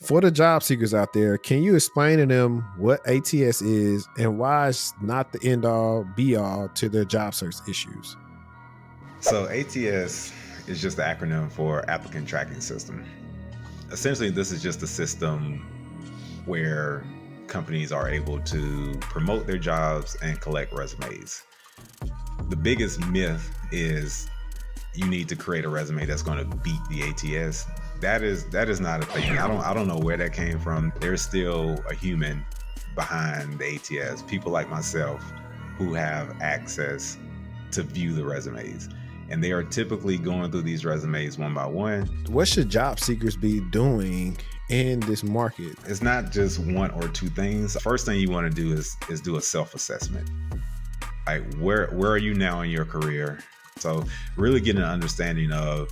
For the job seekers out there, can you explain to them what ATS is and why it's not the end all be all to their job search issues? So ATS is just the acronym for Applicant Tracking System. Essentially, this is just a system where companies are able to promote their jobs and collect resumes. The biggest myth is you need to create a resume that's going to beat the ATS. That is not a thing. I don't know where that came from. There's still a human behind the ATS. People like myself who have access to view the resumes. And they are typically going through these resumes one by one. What should job seekers be doing in this market? It's not just one or two things. First thing you want to do is do a self-assessment. Like where are you now in your career? So really getting an understanding of,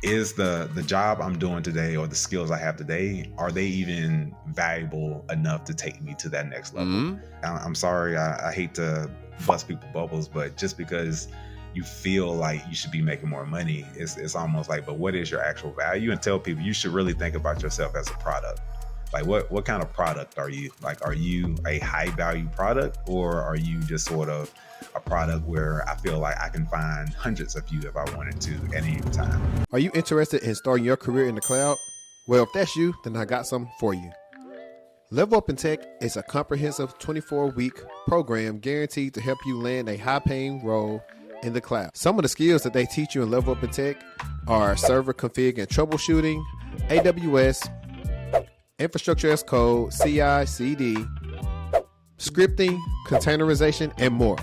is the job I'm doing today or the skills I have today, are they even valuable enough to take me to that next level? Mm-hmm. I'm sorry, I hate to bust people's bubbles, but just because you feel like you should be making more money, it's almost like, but what is your actual value? And tell people you should really think about yourself as a product. Like what kind of product are you? Like, are you a high value product, or are you just sort of a product where I feel like I can find hundreds of you if I wanted to at any time? Are you interested in starting your career in the cloud? Well, if that's you, then I got something for you. Level Up in Tech is a comprehensive 24-week program guaranteed to help you land a high-paying role in the cloud. Some of the skills that they teach you in Level Up in Tech are server config and troubleshooting, AWS, infrastructure as code, CI, CD, scripting, containerization, and more.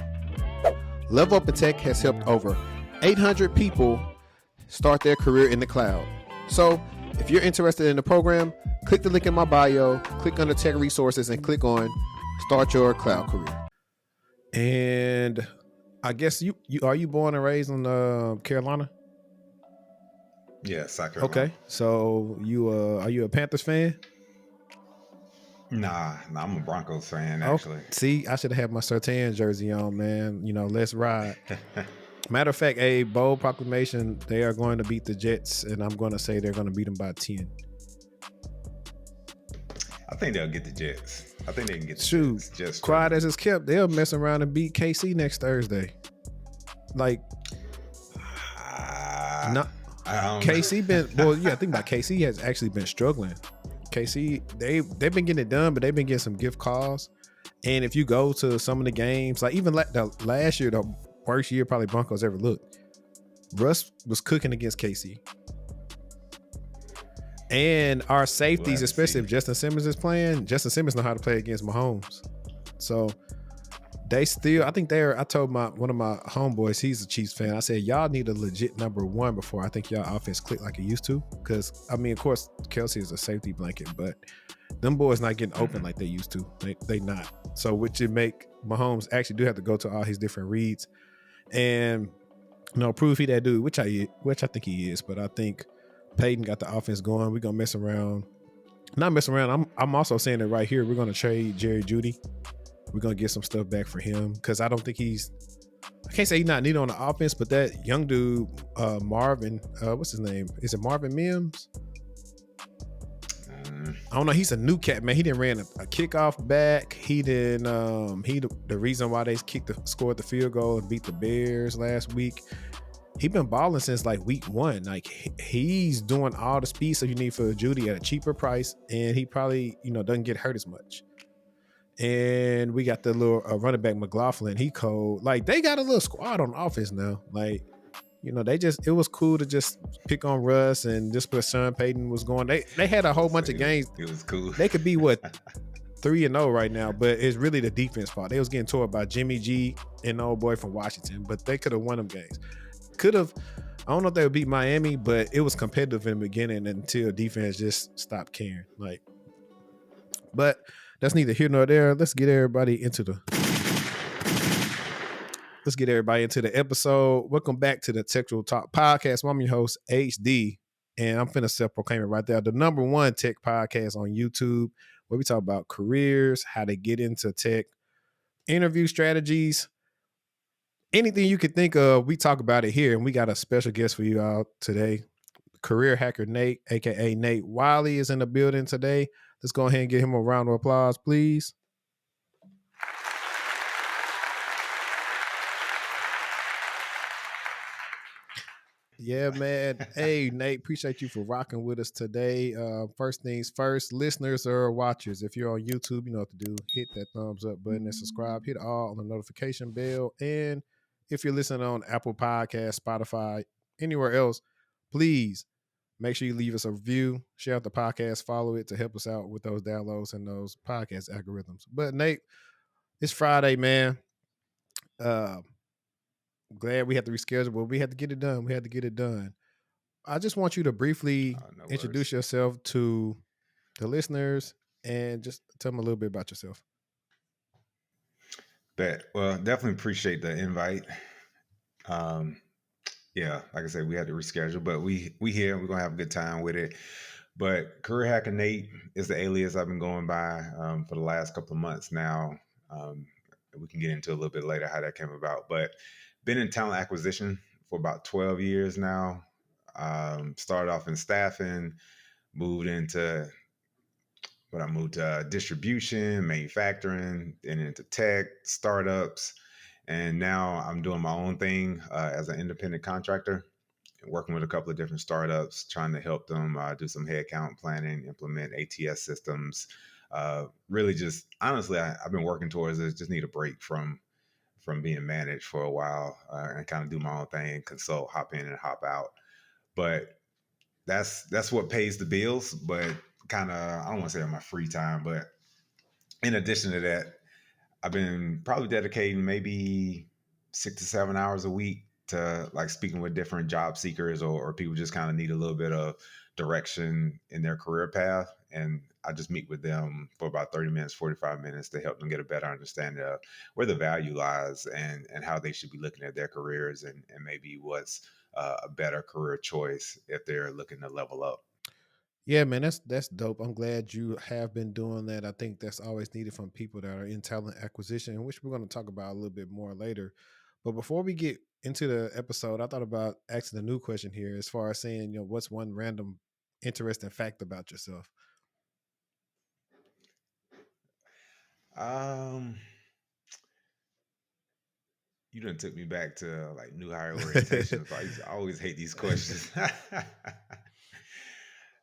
Level Up in Tech has helped over 800 people start their career in the cloud. So if you're interested in the program, click the link in my bio, click under Tech Resources, and click on Start Your Cloud Career. And I guess you are you born and raised in Carolina? Yeah, South Carolina. Okay, so are you a Panthers fan? Nah, I'm a Broncos fan, actually. Oh, see, I should have had my Surtain jersey on, man. You know, let's ride. Matter of fact, a bold proclamation, they are going to beat the Jets, and I'm going to say they're going to beat them by 10. I think they'll get the Jets. I think they can get the Jets. Just quiet as it's kept, they'll mess around and beat KC next Thursday. Like, KC been, well, yeah, think about KC has actually been struggling. KC, they've been getting it done, but they've been getting some gift calls. And if you go to some of the games, like even the last year, the worst year probably Broncos ever looked, Russ was cooking against KC. And our safeties, especially if Justin Simmons is playing, Justin Simmons know how to play against Mahomes. So they still, I told one of my homeboys, he's a Chiefs fan. I said, y'all need a legit number one before I think y'all offense click like it used to. Because, I mean, of course, Kelsey is a safety blanket, but them boys not getting open like they used to. They not. So, which it make Mahomes actually do have to go to all his different reads. And, prove he that dude, which I think he is. But I think Peyton got the offense going. We're going to mess around. Not mess around. I'm also saying it right here. We're going to trade Jerry Jeudy. We're going to get some stuff back for him because I don't think I can't say he's not needed on the offense, but that young dude, Marvin, what's his name? Is it Marvin Mims? I don't know. He's a new cat, man. He didn't ran a kickoff back. He didn't, the reason why they scored the field goal and beat the Bears last week. He been balling since like week 1. Like he's doing all the speed stuff you need for Jeudy at a cheaper price. And he probably, doesn't get hurt as much. And we got the little running back McLaughlin. He cold. Like they got a little squad on offense now. Like, it was cool to just pick on Russ and just put Sean Payton was going. They had a whole bunch of games. It was cool. They could be 3-0 right now, but it's really the defense fault. They was getting tore by Jimmy G and the old boy from Washington, but they could have won them games. I don't know if they would beat Miami, but it was competitive in the beginning until defense just stopped caring. But that's neither here nor there. Let's get everybody into the episode. Welcome back to the Technical Talk Podcast. I'm your host, HD, and I'm finna self-proclaim it right there. The number one tech podcast on YouTube, where we talk about careers, how to get into tech, interview strategies, anything you could think of, we talk about it here. And we got a special guest for you all today. career hacker Nate, aka Nate Wylie, is in the building today. Let's go ahead and give him a round of applause, please. Yeah, man. Hey, Nate, appreciate you for rocking with us today. First things first, listeners or watchers, if you're on YouTube, you know what to do. Hit that thumbs up button and subscribe. Hit all on the notification bell. And if you're listening on Apple Podcasts, Spotify, anywhere else, please make sure you leave us a review, share out the podcast, follow it to help us out with those downloads and those podcast algorithms. But Nate, it's Friday, man. Uh, Glad we had to reschedule, but we had to get it done. We had to get it done. I just want you to briefly No introduce worries. yourself to the listeners and just tell them a little bit about yourself. Well, definitely appreciate the invite. Um, yeah, like I said, we had to reschedule, but we here. We're gonna have a good time with it. But Career Hacker Nate is the alias I've been going by for the last couple of months now. Um, we can get into a little bit later how that came about, but been in talent acquisition for about 12 years now. Started off in staffing, moved into I moved to distribution, manufacturing, and into tech, startups. And now I'm doing my own thing as an independent contractor, working with a couple of different startups, trying to help them do some headcount planning, implement ATS systems. Really, just honestly, I've been working towards this. Just need a break from being managed for a while and kind of do my own thing, consult, hop in and hop out. But that's what pays the bills. But kind of, I don't want to say on my free time, but in addition to that, I've been probably dedicating maybe 6 to 7 hours a week to like speaking with different job seekers or people just kind of need a little bit of direction in their career path. And I just meet with them for about 30 minutes, 45 minutes to help them get a better understanding of where the value lies and how they should be looking at their careers and maybe what's a better career choice if they're looking to level up. Yeah, man, that's dope. I'm glad you have been doing that. I think that's always needed from people that are in talent acquisition, which we're going to talk about a little bit more later. But before we get into the episode, I thought about asking a new question here as far as saying, what's one random interesting fact about yourself? Um, you done took me back to like new hire orientation. So I always hate these questions.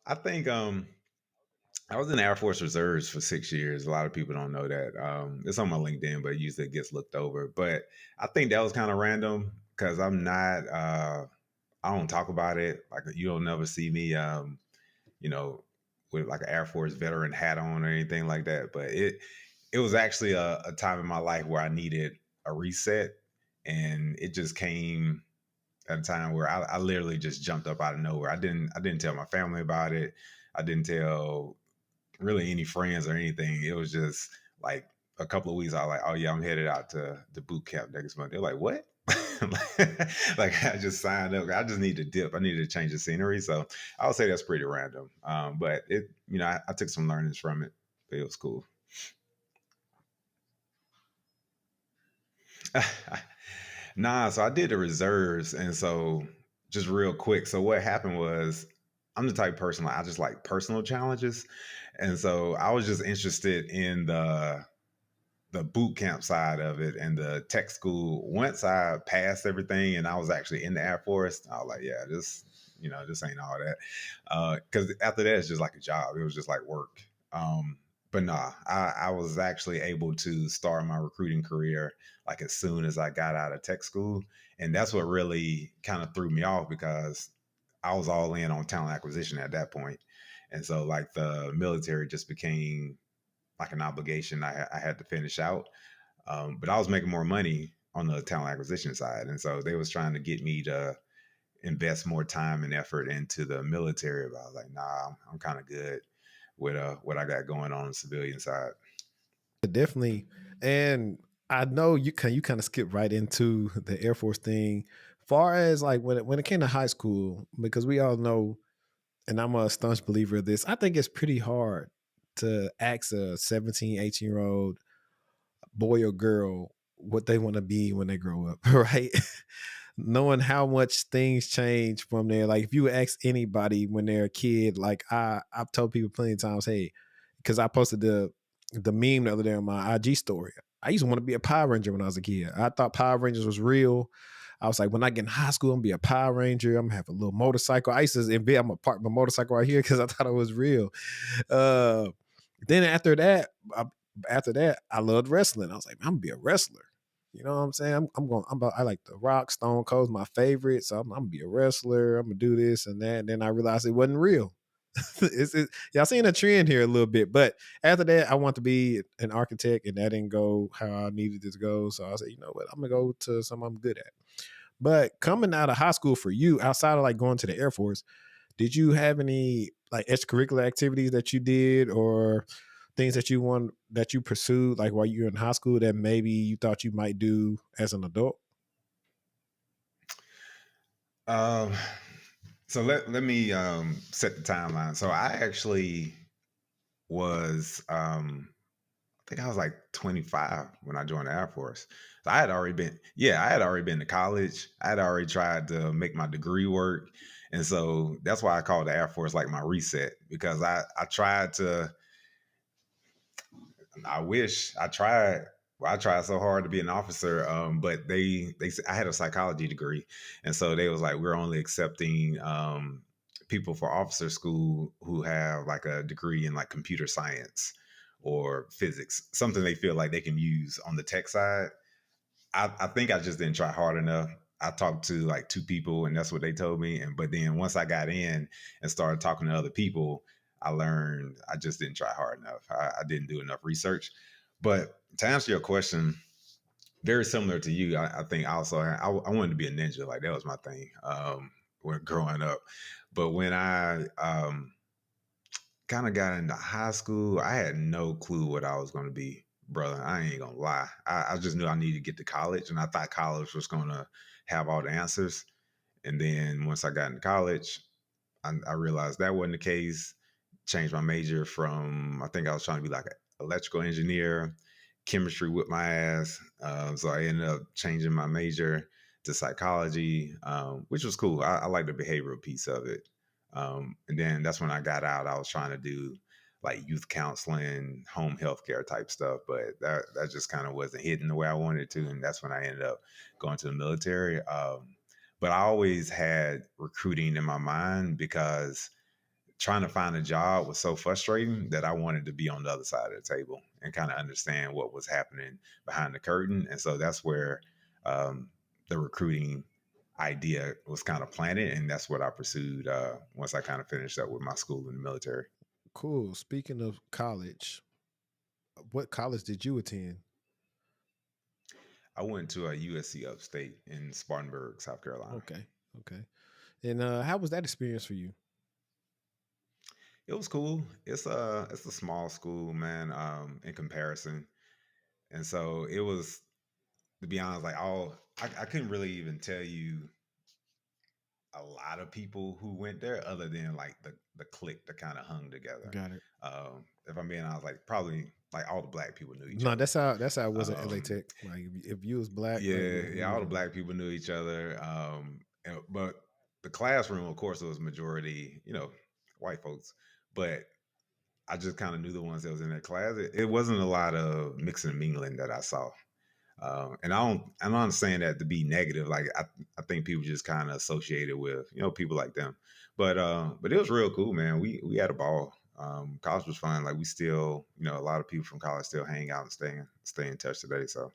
I think I was in the Air Force Reserves for 6 years. A lot of people don't know that. It's on my LinkedIn, but usually it gets looked over. But I think that was kind of random because I'm not. I don't talk about it. Like you'll never see me. You know, with like an Air Force veteran hat on or anything like that. But it was actually a time in my life where I needed a reset, and it just came at a time where I literally just jumped up out of nowhere. I didn't tell my family about it. I didn't tell really any friends or anything. It was just like a couple of weeks. I was like, oh yeah, I'm headed out to the boot camp next month. They're like, what? Like I just signed up. I just need to dip. I needed to change the scenery. So I would say that's pretty random. But it, I took some learnings from it. But it was cool. Nah, so I did the reserves, and so just real quick. So what happened was, I'm the type of person I just like personal challenges, and so I was just interested in the boot camp side of it and the tech school. Once I passed everything and I was actually in the Air Force, I was like, yeah, this ain't all that. Because after that, it's just like a job. It was just like work. But nah, I was actually able to start my recruiting career like as soon as I got out of tech school. And that's what really kind of threw me off because I was all in on talent acquisition at that point. And so like the military just became like an obligation I had to finish out. But I was making more money on the talent acquisition side. And so they was trying to get me to invest more time and effort into the military. But I was like, nah, I'm kind of good with what I got going on the civilian side. Definitely. And I know you kind of skip right into the Air Force thing. Far as like when it came to high school, because we all know, and I'm a staunch believer of this, I think it's pretty hard to ask a 17, 18-year-old boy or girl what they want to be when they grow up, right? knowing how much things change from there. Like if you ask anybody when they're a kid, like I've told people plenty of times, hey, because I posted the meme the other day on my IG story. I used to want to be a Power Ranger when I was a kid. I thought Power Rangers was real. I was like, when I get in high school, I'm gonna be a Power Ranger. I'm gonna have a little motorcycle. I used to invent, I'm gonna park my motorcycle right here because I thought it was real. Uh, then after that, I loved wrestling. I was like, I'm gonna be a wrestler. You know what I'm saying? I like The Rock, Stone Cold's my favorite, so I'm gonna be a wrestler. I'm gonna do this and that. And then I realized it wasn't real. Y'all seeing a trend here a little bit, but after that, I want to be an architect, and that didn't go how I needed it to go. So I said, you know what, I'm gonna go to something I'm good at. But coming out of high school for you, outside of like going to the Air Force, did you have any like extracurricular activities that you did or things that you pursued like while you were in high school that maybe you thought you might do as an adult? Um, so let me set the timeline. So I actually was I think I was like 25 when I joined the Air Force. So I had already been to college. I had already tried to make my degree work. And so that's why I call the Air Force like my reset, because I tried to, I wish I tried. Well, I tried so hard to be an officer, but I had a psychology degree, and so they was like, we're only accepting people for officer school who have like a degree in like computer science or physics, something they feel like they can use on the tech side. I think I just didn't try hard enough. I talked to like two people, and that's what they told me. And but then once I got in and started talking to other people, I learned I just didn't try hard enough. I didn't do enough research. But to answer your question, very similar to you, I think also I wanted to be a ninja. Like that was my thing when growing up. But when I kind of got into high school, I had no clue what I was going to be, brother. I ain't gonna lie. I just knew I needed to get to college, and I thought college was going to have all the answers. And then once I got into college, I realized that wasn't the case. Changed my major from, I think I was trying to be like an electrical engineer. Chemistry whipped my ass. So I ended up changing my major to psychology, which was cool. I like the behavioral piece of it. And then that's when I got out. I was trying to do like youth counseling, home health care type stuff, but that just kind of wasn't hitting the way I wanted it to. And that's when I ended up going to the military. But I always had recruiting in my mind because trying to find a job was so frustrating that I wanted to be on the other side of the table and kind of understand what was happening behind the curtain. And so that's where the recruiting idea was kind of planted. And that's what I pursued once I kind of finished up with my school in the military. Cool. Speaking of college, what college did you attend? I went to a USC upstate in Spartanburg, South Carolina. Okay. Okay. And how was that experience for you? It was cool. It's a small school, man, in comparison. And so it was, to be honest, like I couldn't really even tell you a lot of people who went there other than like the clique that kind of hung together. Got it. If I'm being honest, like probably like all the black people knew each No, other. that's how it was at LA Um, Tech. Like if you was black, like yeah, you yeah, knew all the them. black people knew each other. But the classroom, of course, it was majority, white folks. But I just kind of knew the ones that was in that class. It wasn't a lot of mixing and mingling that I saw. And I'm not saying that to be negative. Like I think people just kind of associated with, people like them. But it was real cool, man. We had a ball. College was fun. Like we still, a lot of people from college still hang out and stay in touch today. So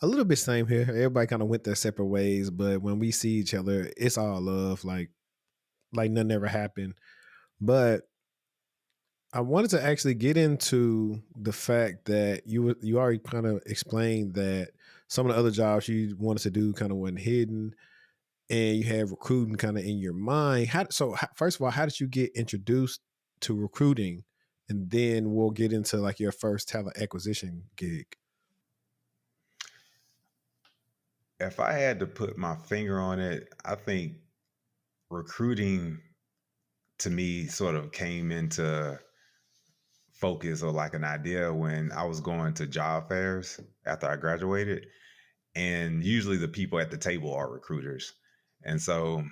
A little bit same here. Everybody kind of went their separate ways, but when we see each other, it's all love. Like nothing ever happened. But I wanted to actually get into the fact that you already kind of explained that some of the other jobs you wanted to do kind of went hidden, and you have recruiting kind of in your mind. First of all, how did you get introduced to recruiting, and then we'll get into like your first talent acquisition gig. if I had to put my finger on it, I think recruiting to me sort of came into focus or like an idea when I was going to job fairs after I graduated. And usually the people at the table are recruiters. And so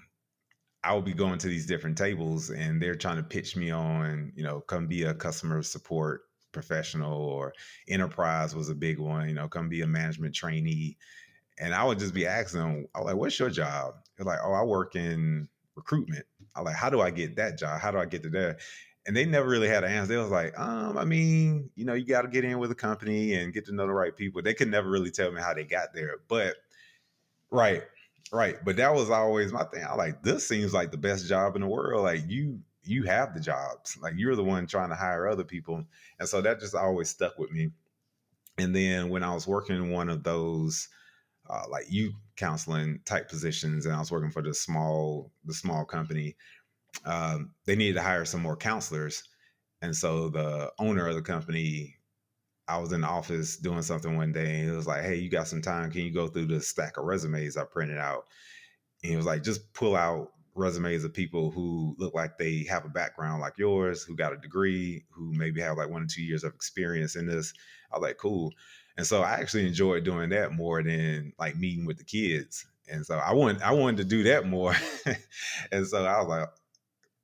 I will be going to these different tables and they're trying to pitch me on, come be a customer support professional, or enterprise was a big one, come be a management trainee. And I would just be asking them, I'm like, what's your job? They're like, oh, I work in recruitment. I'm like, how do I get that job? How do I get to there? And they never really had an answer. They was like, I mean, you got to get in with a company and get to know the right people. They could never really tell me how they got there. But right, right. But that was always my thing. I like, this seems like the best job in the world. Like you have the jobs. Like you're the one trying to hire other people. And so that just always stuck with me. And then when I was working in one of those like youth counseling type positions, and I was working for the small company. They needed to hire some more counselors, and so the owner of the company, I was in the office doing something one day, and it was like, "Hey, you got some time? Can you go through this stack of resumes I printed out?" And he was like, "Just pull out resumes of people who look like they have a background like yours, who got a degree, who maybe have like 1 or 2 years of experience in this." I was like, "Cool." And so I actually enjoyed doing that more than like meeting with the kids. And so I wanted to do that more. And so I was like,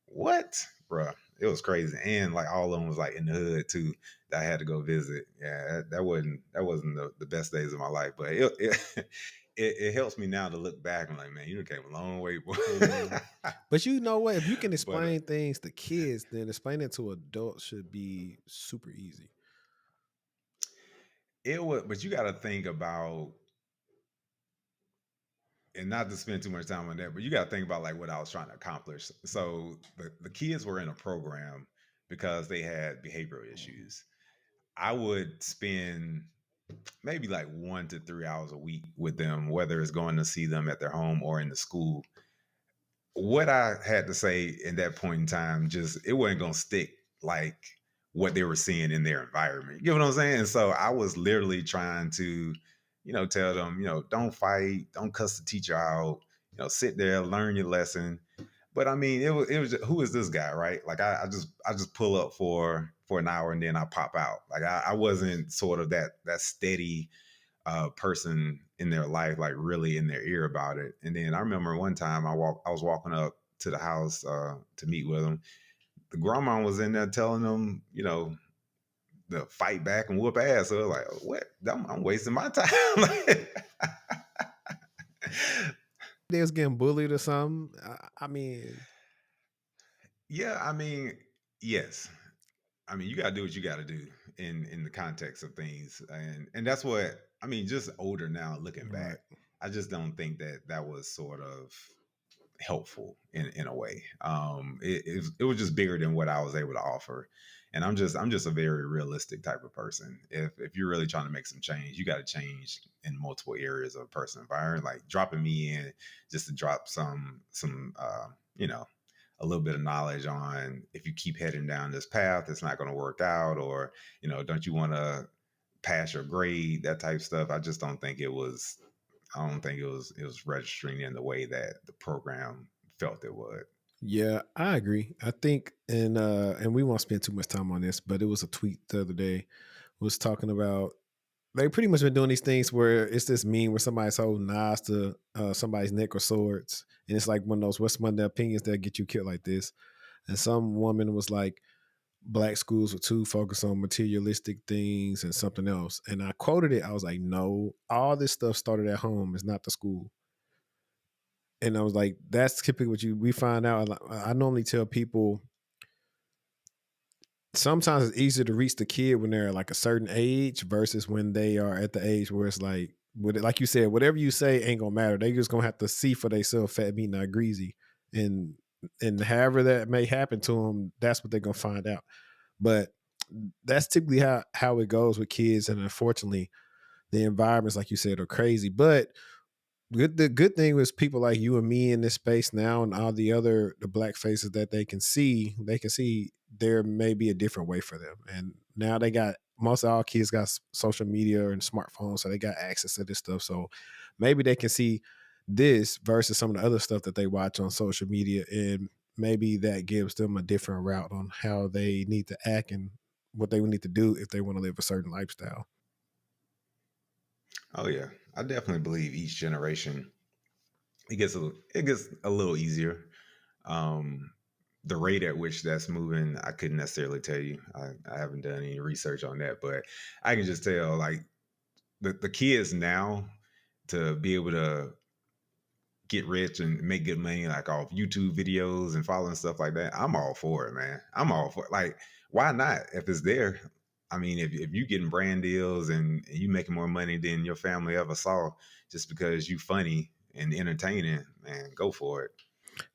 "What, bruh?" It was crazy, and like all of them was like in the hood too. That I had to go visit. Yeah, that wasn't the best days of my life, but it helps me now to look back and like, man, you came a long way, boy. Mhm. But you know what? If you can But explain things to kids, then explaining to adults should be super easy. it was, but you got to think about, and not to spend too much time on that, but you got to think about like what I was trying to accomplish. So the kids were in a program because they had behavioral issues. I would spend maybe like 1 to 3 hours a week with them, whether it's going to see them at their home or in the school. What I had to say in that point in time, just it wasn't gonna stick like what they were seeing in their environment. You know what I'm saying? And so I was literally trying to, tell them, don't fight, don't cuss the teacher out, sit there, learn your lesson. But I mean, it was just, who is this guy, right? Like I just pull up for an hour and then I pop out. Like I wasn't sort of that steady person in their life, like really in their ear about it. And then I remember one time I was walking up to the house to meet with them. The grandma was in there telling them, to fight back and whoop ass. So I was like, what? I'm wasting my time. They was getting bullied or something. I mean, Yeah, I mean, yes. I mean, you got to do what you got to do in the context of things, and that's what I mean. Just older now, looking back, right. I just don't think that was sort of helpful in a way. It was just bigger than what I was able to offer, and I'm just a very realistic type of person. If you're really trying to make some change, you got to change in multiple areas of a person's environment. Like dropping me in just to drop some a little bit of knowledge on, if you keep heading down this path, it's not going to work out, or don't you want to pass your grade, that type of stuff. I don't think it was registering in the way that the program felt it would. Yeah, I agree. I think, and we won't spend too much time on this, but it was a tweet the other day was talking about they pretty much been doing these things where it's this meme where somebody's holding knives to somebody's neck or swords, and it's like one of those what's one of the opinions that get you killed like this. And some woman was like, black schools were too focused on materialistic things and something else. And I quoted it. I was like, no, all this stuff started at home. It's not the school. And I was like, that's typically what we find out. I normally tell people sometimes it's easier to reach the kid when they're like a certain age versus when they are at the age where it's like you said, whatever you say ain't gonna matter. They just gonna have to see for themselves fat meat not greasy, and however that may happen to them, that's what they're gonna find out. But that's typically how it goes with kids, and unfortunately, the environments, like you said, are crazy. But the good thing was people like you and me in this space now, and all the black faces that they can see there may be a different way for them. And now they got most of our kids got social media and smartphones, so they got access to this stuff. So maybe they can see this versus some of the other stuff that they watch on social media, and maybe that gives them a different route on how they need to act and what they would need to do if they want to live a certain lifestyle. Oh yeah, I definitely believe each generation it gets a little easier. Um, the rate at which that's moving, I couldn't necessarily tell you. I haven't done any research on that, but I can just tell like the kids now to be able to get rich and make good money like off YouTube videos and following stuff like that. I'm all for it, man. I'm all for it. Like, why not? If it's there. I mean, if you getting brand deals and you making more money than your family ever saw just because you funny and entertaining, man, go for it.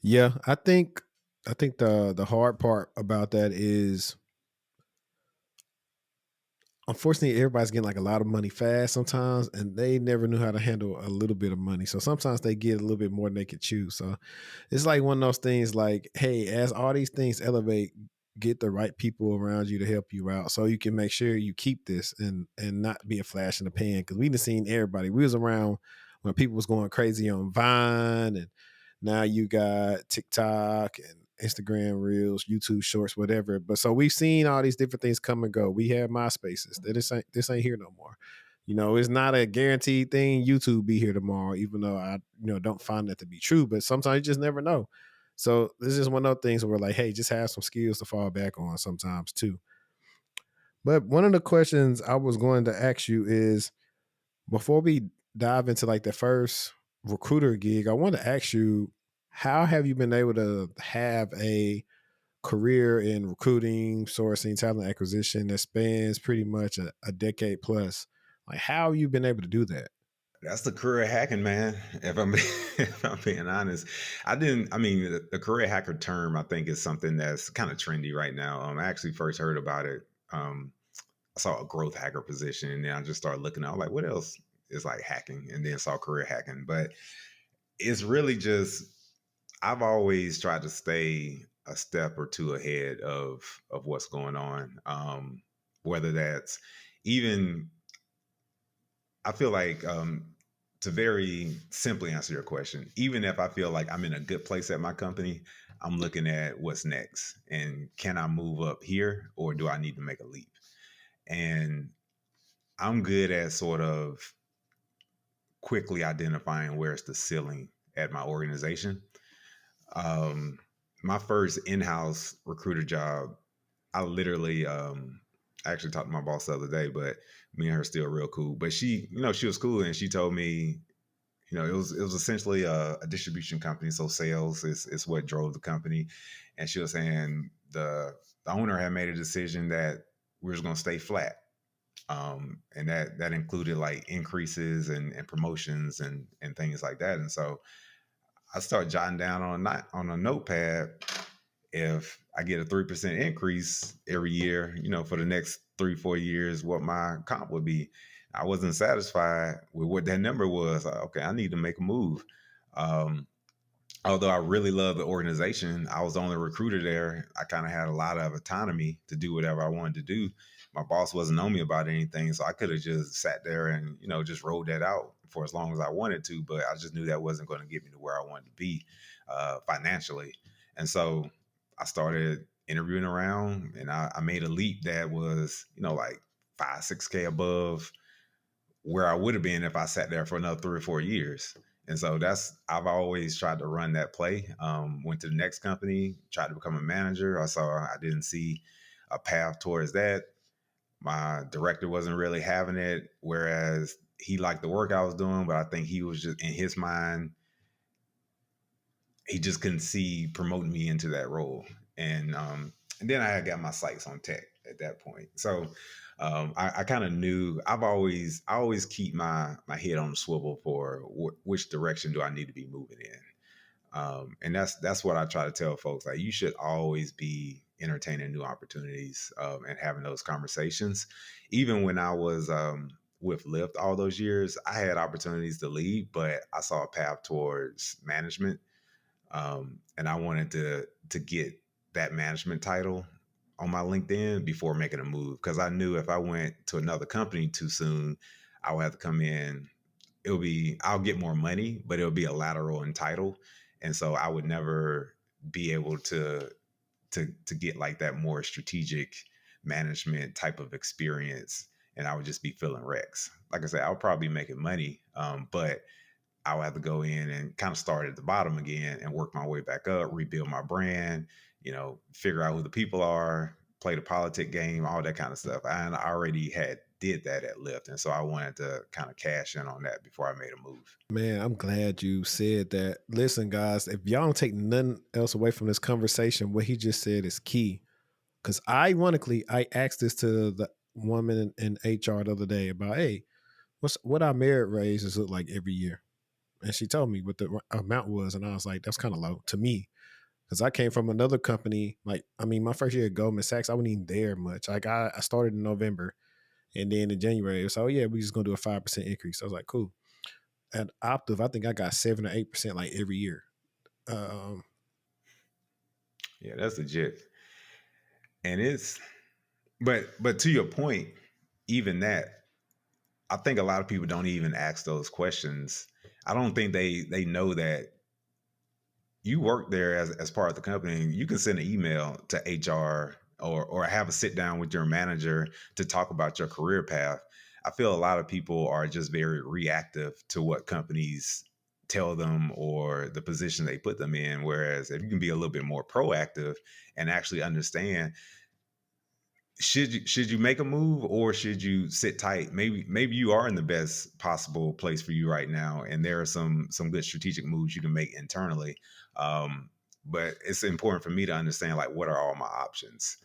Yeah, I think the hard part about that is unfortunately everybody's getting like a lot of money fast sometimes, and they never knew how to handle a little bit of money. So sometimes they get a little bit more than they could chew. So it's like one of those things like, hey, as all these things elevate, get the right people around you to help you out so you can make sure you keep this and not be a flash in the pan. Cause we done seen everybody. We was around when people was going crazy on Vine, and now you got TikTok and Instagram Reels, YouTube Shorts, whatever. But so we've seen all these different things come and go. We have MySpaces. This ain't here no more. You know, it's not a guaranteed thing. YouTube be here tomorrow, even though I don't find that to be true. But sometimes you just never know. So this is one of those things where like, hey, just have some skills to fall back on sometimes too. But one of the questions I was going to ask you is before we dive into like the first recruiter gig, I want to ask you, how have you been able to have a career in recruiting, sourcing, talent acquisition that spans pretty much a decade plus? Like, how have you been able to do that? That's the career hacking, man. If I'm if I'm being honest, I didn't. I mean, the career hacker term I think is something that's kind of trendy right now. I actually first heard about it. I saw a growth hacker position, and then I just started looking out like, what else is like hacking, and then saw career hacking. But it's really just I've always tried to stay a step or two ahead of what's going on. Whether that's even I feel like to very simply answer your question, even if I feel like I'm in a good place at my company, I'm looking at what's next and can I move up here or do I need to make a leap? And I'm good at sort of quickly identifying where's the ceiling at my organization. Um, my first in-house recruiter job, I literally I actually talked to my boss the other day, but me and her still real cool. But she was cool and she told me, it was essentially a distribution company. So sales is what drove the company. And she was saying the owner had made a decision that we were going to stay flat. And that included like increases and promotions and things like that. And so I started jotting down on a notepad if I get a 3% increase every year, for the next 3-4 years, what my comp would be. I wasn't satisfied with what that number was. Okay, I need to make a move. Um, Although I really love the organization, I was the only recruiter there. I kind of had a lot of autonomy to do whatever I wanted to do. My boss wasn't on me about anything, so I could have just sat there and just rolled that out for as long as I wanted to. But I just knew that wasn't going to get me to where I wanted to be financially, and so I started interviewing around, and I made a leap that was like 5-6K above where I would have been if I sat there for another 3 or 4 years. And so I've always tried to run that play. Went to the next company, tried to become a manager. I didn't see a path towards that. My director wasn't really having it, whereas he liked the work I was doing, but I think he was just in his mind, he just couldn't see promoting me into that role. And then I had got my sights on tech at that point. So I kind of knew I always keep my head on the swivel for which direction do I need to be moving in. And that's what I try to tell folks. Like, you should always be entertaining new opportunities and having those conversations. Even when I was with Lyft all those years, I had opportunities to lead, but I saw a path towards management, and I wanted to get that management title on my LinkedIn before making a move, because I knew if I went to another company too soon, I would have to come in. I'll get more money, but it'll be a lateral in title, and so I would never be able to get like that more strategic management type of experience and I would just be filling recs. Like I said, I would probably be making money, but I would have to go in and kind of start at the bottom again and work my way back up, rebuild my brand, figure out who the people are, play the politic game, all that kind of stuff. And I already had did that at Lyft. And so I wanted to kind of cash in on that before I made a move. Man, I'm glad you said that. Listen, guys, if y'all don't take nothing else away from this conversation, what he just said is key. Because ironically, I asked this to the woman in HR the other day about, hey, what our merit raises look like every year? And she told me what the amount was. And I was like, that's kind of low to me. Because I came from another company. My first year at Goldman Sachs, I wasn't even there much. Like I started in November. And then in January, it was, oh yeah, we just going to do a 5% increase. I was like, cool. At Optiv, I think I got 7 or 8% like every year. Yeah, that's legit. And but to your point, even that, I think a lot of people don't even ask those questions. I don't think they know that you work there as part of the company. You can send an email to HR or have a sit down with your manager to talk about your career path. I feel a lot of people are just very reactive to what companies tell them or the position they put them in. Whereas if you can be a little bit more proactive and actually understand, should you make a move or should you sit tight? Maybe you are in the best possible place for you right now, and there are some good strategic moves you can make internally. But it's important for me to understand, like, what are all my options.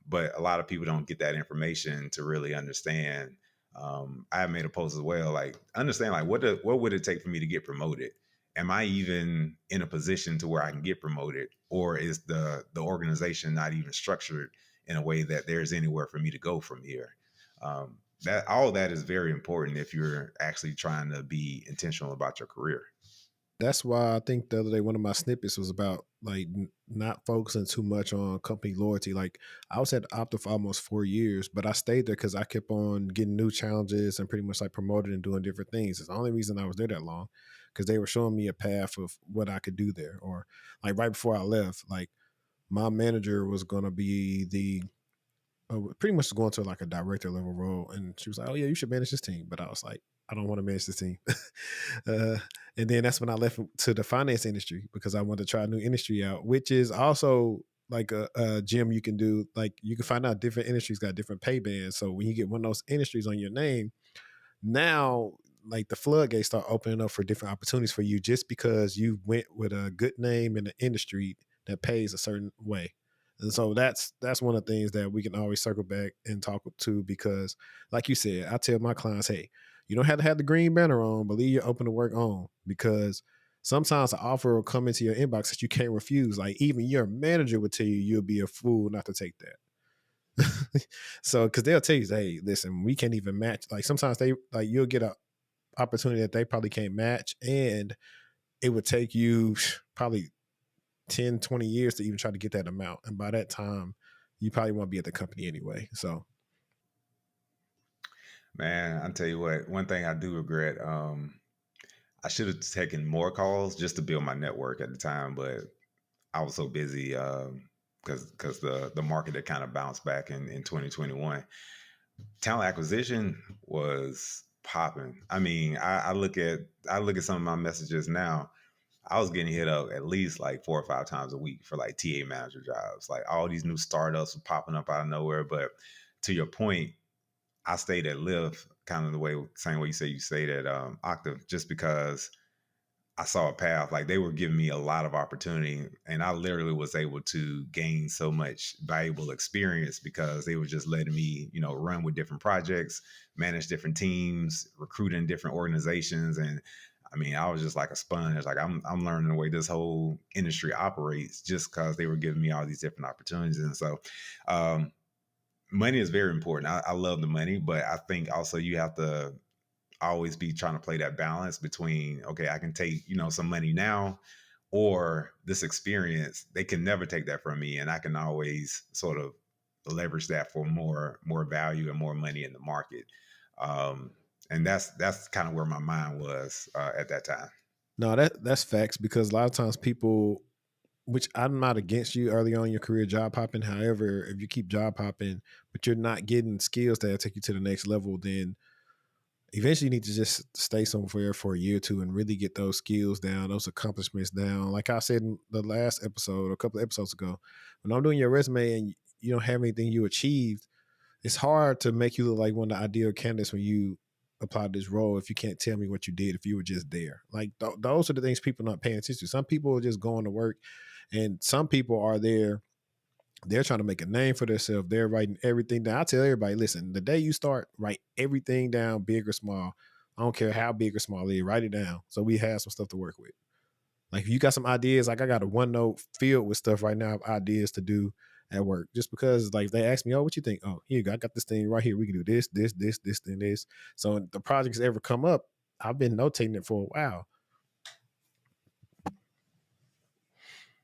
But a lot of people don't get that information to really understand. I have made a post as well, like, understand, like, what would it take for me to get promoted? Am I even in a position to where I can get promoted, or is the organization not even structured in a way that there's anywhere for me to go from here? That all that is very important if you're actually trying to be intentional about your career. That's why I think the other day one of my snippets was about like not focusing too much on company loyalty. Like I was at Opta for almost 4 years, but I stayed there because I kept on getting new challenges and pretty much like promoted and doing different things. It's the only reason I was there that long, because they were showing me a path of what I could do there. Or like right before I left, like my manager was going to be the pretty much going to like a director level role, and she was like, "Oh yeah, you should manage this team." But I was like, "I don't want to manage this team." uh, and then that's when I left to the finance industry because I wanted to try a new industry out, which is also like a gym you can do. Like you can find out different industries got different pay bands. So when you get one of those industries on your name, now like the floodgates start opening up for different opportunities for you just because you went with a good name in the industry that pays a certain way. And so that's one of the things that we can always circle back and talk to, because like you said, I tell my clients, hey, you don't have to have the green banner on, but leave your open to work on, because sometimes the offer will come into your inbox that you can't refuse. Like even your manager would tell you you'll be a fool not to take that. So because they'll tell you, hey, listen, we can't even match. Like sometimes they like you'll get a opportunity that they probably can't match, and it would take you probably 10, 20 years to even try to get that amount. And by that time, you probably won't be at the company anyway. So Man, I'll tell you what, one thing I do regret, I should have taken more calls just to build my network at the time, but I was so busy because the market had kind of bounced back in 2021. Talent acquisition was popping. I mean, I look at some of my messages now. I was getting hit up at least like 4 or 5 times a week for like TA manager jobs. Like all these new startups were popping up out of nowhere. But to your point, I stayed at Lyft kind of same way you stayed at Octave, just because I saw a path. Like they were giving me a lot of opportunity, and I literally was able to gain so much valuable experience because they were just letting me, run with different projects, manage different teams, recruit in different organizations. And I mean, I was just like a sponge. Like I'm learning the way this whole industry operates just because they were giving me all these different opportunities. And so, money is very important. I love the money, but I think also you have to always be trying to play that balance between, okay, I can take, some money now, or this experience, they can never take that from me. And I can always sort of leverage that for more value and more money in the market. And that's kind of where my mind was at that time. no, that's facts, because a lot of times people which I'm not against you early on in your career job hopping. However, if you keep job hopping, but you're not getting skills that take you to the next level, then eventually you need to just stay somewhere for a year or two and really get those skills down, those accomplishments down. Like I said in the last episode, a couple of episodes ago, when I'm doing your resume and you don't have anything you achieved, it's hard to make you look like one of the ideal candidates when you apply to this role if you can't tell me what you did, if you were just there. Like those are the things people not paying attention to. Some people are just going to work, and some people are there. They're trying to make a name for themselves. They're writing everything down. I tell everybody, listen, the day you start, write everything down, big or small. I don't care how big or small it is, write it down so we have some stuff to work with. Like if you got some ideas, like I got a OneNote filled with stuff right now of ideas to do at work. Just because like they ask me, oh, what you think? Oh, here you go. I got this thing right here. We can do this, and this. So if the projects ever come up, I've been notating it for a while.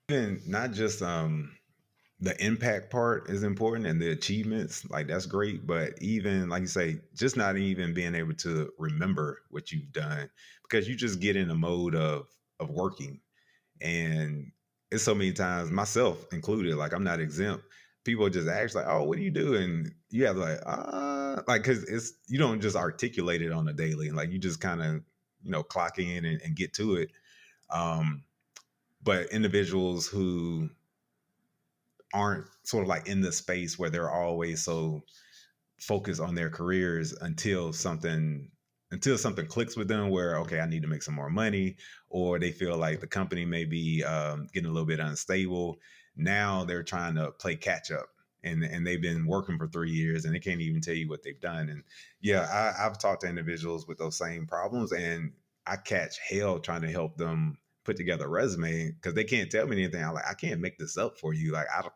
Even not just the impact part is important and the achievements, like that's great, but even like you say, just not even being able to remember what you've done, because you just get in a mode of working. And it's so many times, myself included, like I'm not exempt, people just ask like, oh, what do you do? And you have like because it's, you don't just articulate it on a daily, and like you just kind of, clock in and get to it. But individuals who aren't sort of like in the space where they're always so focused on their careers until something clicks with them, where okay, I need to make some more money, or they feel like the company may be getting a little bit unstable. Now they're trying to play catch up, and they've been working for 3 years and they can't even tell you what they've done. And yeah, I've talked to individuals with those same problems, and I catch hell trying to help them put together a resume because they can't tell me anything. I'm like, I can't make this up for you. Like I don't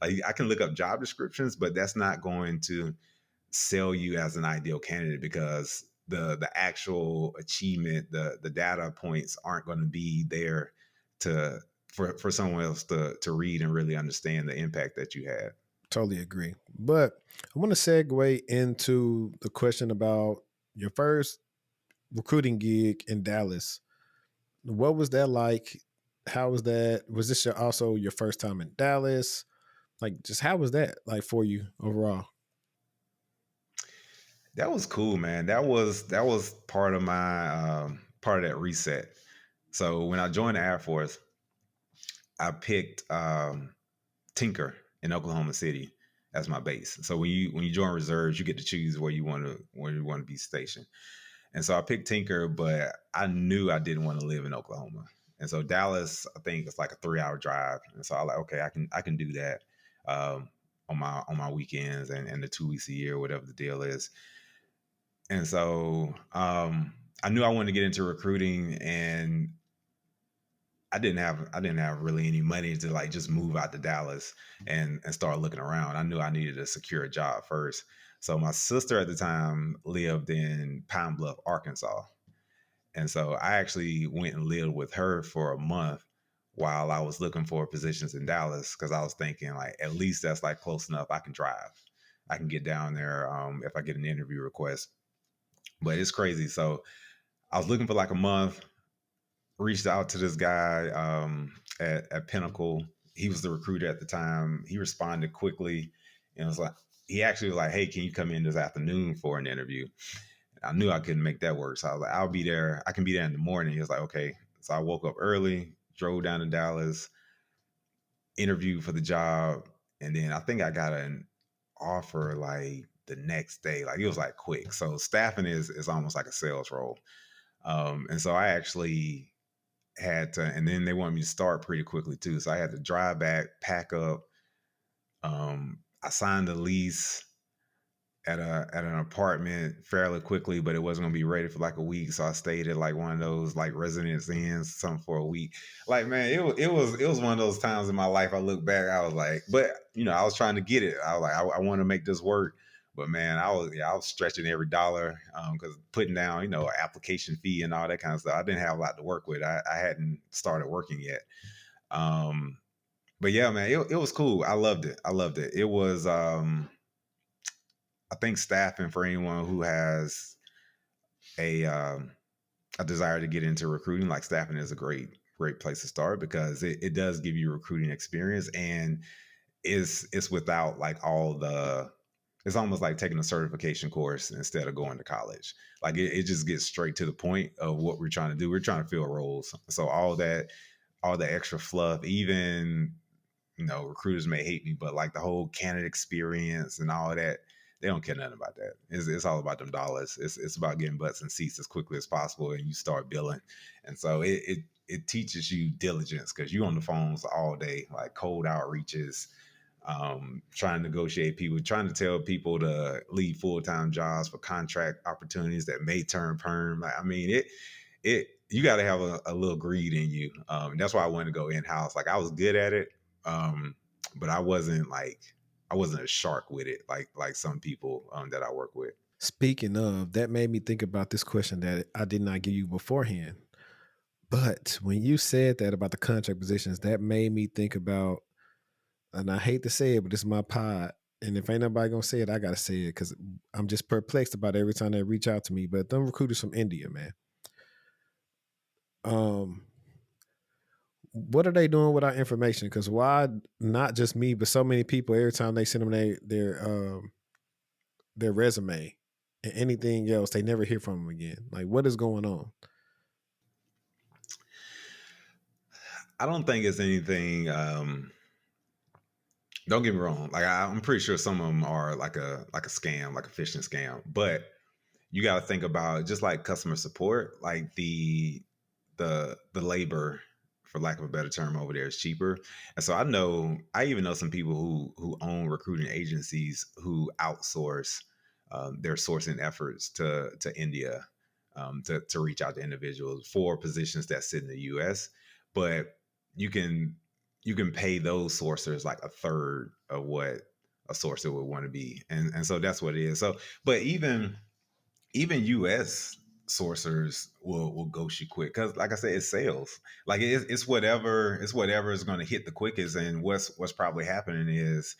like, I can look up job descriptions, but that's not going to sell you as an ideal candidate, because the actual achievement, the data points aren't going to be there to for someone else to read and really understand the impact that you had. Totally agree. But I want to segue into the question about your first recruiting gig in Dallas. What was that like? How was that? Was this also your first time in Dallas? Like, just how was that like for you overall? That was cool, man. That was part of my part of that reset. So when I joined the Air Force, I picked Tinker in Oklahoma City as my base. So when you join reserves, you get to choose where you want to be stationed. And so I picked Tinker, but I knew I didn't want to live in Oklahoma. And so Dallas, I think it's like a 3-hour drive. And so I like, okay, I can do that on my weekends and the 2 weeks a year, whatever the deal is. And so I knew I wanted to get into recruiting, and I didn't have really any money to like just move out to Dallas and start looking around. I knew I needed to secure a job first. So my sister at the time lived in Pine Bluff, Arkansas. And so I actually went and lived with her for a month while I was looking for positions in Dallas, because I was thinking like at least that's like close enough. I can drive. I can get down there if I get an interview request. But it's crazy. So I was looking for like a month, reached out to this guy at Pinnacle. He was the recruiter at the time. He responded quickly and was like, he actually was like, hey, can you come in this afternoon for an interview? I knew I couldn't make that work. So I was like, I'll be there. I can be there in the morning. He was like, okay. So I woke up early, drove down to Dallas, interviewed for the job. And then I think I got an offer like the next day. Like it was like quick. So staffing is almost like a sales role. And so I actually had to, and then they wanted me to start pretty quickly too. So I had to drive back, pack up. I signed the lease at an apartment fairly quickly, but it wasn't gonna be ready for like a week. So I stayed at like one of those like residence inns, something for a week. Like man, it was one of those times in my life. I look back, I was like, but I was trying to get it. I was like, I want to make this work. But man, I was stretching every dollar because putting down application fee and all that kind of stuff. I didn't have a lot to work with. I hadn't started working yet. But yeah, man, it was cool. I loved it. It was I think staffing, for anyone who has a desire to get into recruiting, like staffing is a great great place to start because it does give you recruiting experience, and it's without like all the, it's almost like taking a certification course instead of going to college. Like it just gets straight to the point of what we're trying to do. We're trying to fill roles. So all the extra fluff, even, you know, recruiters may hate me, but like the whole candidate experience and all of that, they don't care nothing about that. It's all about them dollars. It's about getting butts and seats as quickly as possible, and you start billing. And so it teaches you diligence because you're on the phones all day, like cold outreaches, trying to negotiate people, trying to tell people to leave full-time jobs for contract opportunities that may turn perm. Like, I mean, it you got to have a little greed in you. That's why I wanted to go in-house. Like I was good at it, but I wasn't a shark with it like some people that I work with. Speaking of, that made me think about this question that I did not give you beforehand. But when you said that about the contract positions, that made me think about, and I hate to say it, but this is my pod. And if ain't nobody gonna say it, I gotta say it because I'm just perplexed about every time they reach out to me. But them recruiters from India, man. What are they doing with our information? Because why not just me, but so many people every time they send them their resume and anything else, they never hear from them again. Like, what is going on? I don't think it's anything. Don't get me wrong. Like I'm pretty sure some of them are like a scam, like a phishing scam. But you got to think about just like customer support, like the labor, for lack of a better term, over there is cheaper. And so I even know some people who own recruiting agencies who outsource their sourcing efforts to India, to reach out to individuals for positions that sit in the U.S. But you can pay those sourcers like a third of what a sourcer would want to be, and so that's what it is. So, but even U.S. sourcers will ghost you quick because, like I said, it's sales. Like it's whatever is going to hit the quickest. And what's probably happening is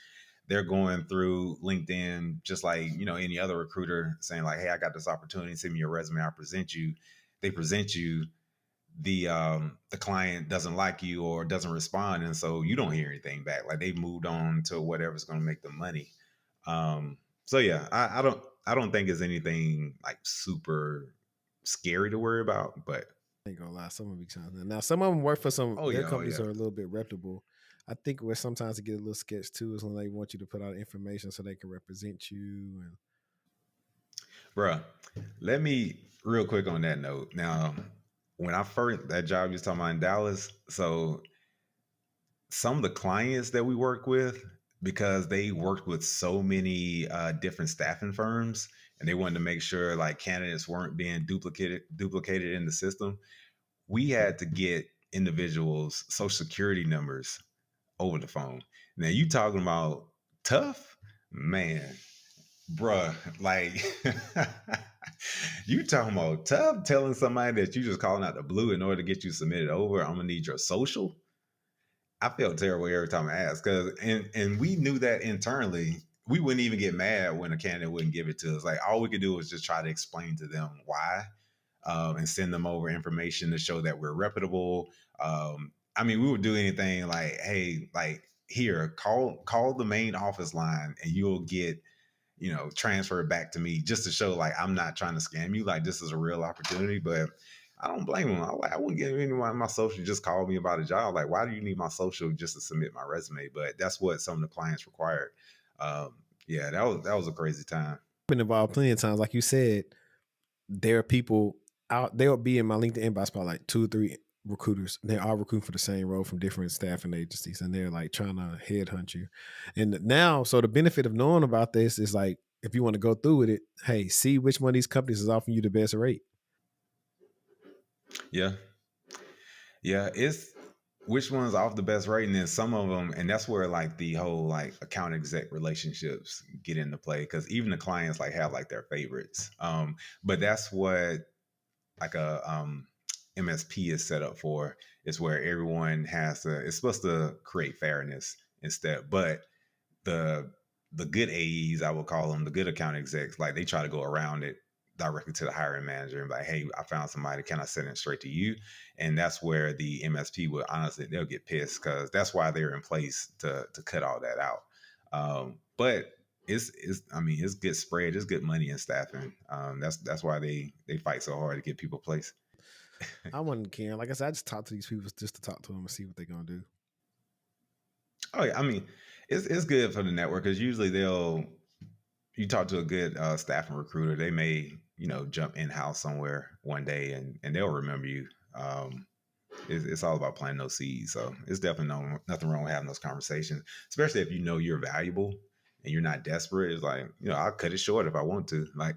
they're going through LinkedIn just like, you know, any other recruiter saying like, "Hey, I got this opportunity. Send me your resume. I present you." They present you. The client doesn't like you or doesn't respond, and so you don't hear anything back. Like they've moved on to whatever's going to make them money. So yeah, I don't think it's anything like super scary to worry about, but I ain't gonna lie, some of them be trying. Now, some of them work for some. Their oh companies yeah, are a little bit reputable. I think where sometimes it get a little sketch too is when they want you to put out information so they can represent you. And bruh. Let me real quick on that note. Now, when I first that job you was talking about in Dallas, so some of the clients that we work with, because they worked with so many different staffing firms, and they wanted to make sure like candidates weren't being duplicated in the system, we had to get individuals' social security numbers over the phone. Now you talking about tough, man, bruh, like you talking about tough telling somebody that you just calling out the blue in order to get you submitted over. I'm gonna need your social. I felt terrible every time I asked because and we knew that internally. We wouldn't even get mad when a candidate wouldn't give it to us. Like all we could do was just try to explain to them why, and send them over information to show that we're reputable. I mean, we would do anything like, hey, like here, call the main office line and you'll get, you know, transferred back to me just to show like I'm not trying to scam you. Like this is a real opportunity, but I don't blame them. I wouldn't give anyone my social just call me about a job. Like, why do you need my social just to submit my resume? But that's what some of the clients required. Yeah, that was a crazy time. I've been involved plenty of times, like you said. There are people out. They'll be in my LinkedIn inbox by like 2 or 3 recruiters. They are recruiting for the same role from different staffing agencies, and they're like trying to headhunt you. And now, so the benefit of knowing about this is like, if you want to go through with it, hey, see which one of these companies is offering you the best rate. Yeah, yeah, it's which one's off the best rate, and then some of them, and that's where like the whole like account exec relationships get into play because even the clients like have like their favorites. But that's what like a MSP is set up for. Is where everyone has to. It's supposed to create fairness instead, but the good AEs, I would call them, the good account execs, like they try to go around it. directly to the hiring manager and be like, hey, I found somebody, can I send it straight to you? And that's where the MSP will honestly, they'll get pissed because that's why they're in place to cut all that out. But it's good spread, it's good money in staffing. That's why they fight so hard to get people placed. I wasn't caring. Like I said, I just talk to these people just to talk to them and see what they're gonna do. Oh yeah, I mean, it's good for the network because usually you talk to a good staffing recruiter, they may jump in house somewhere one day and they'll remember you. It's all about planting those seeds. So it's definitely nothing wrong with having those conversations, especially if you know you're valuable and you're not desperate. It's like, I'll cut it short if I want to. Like,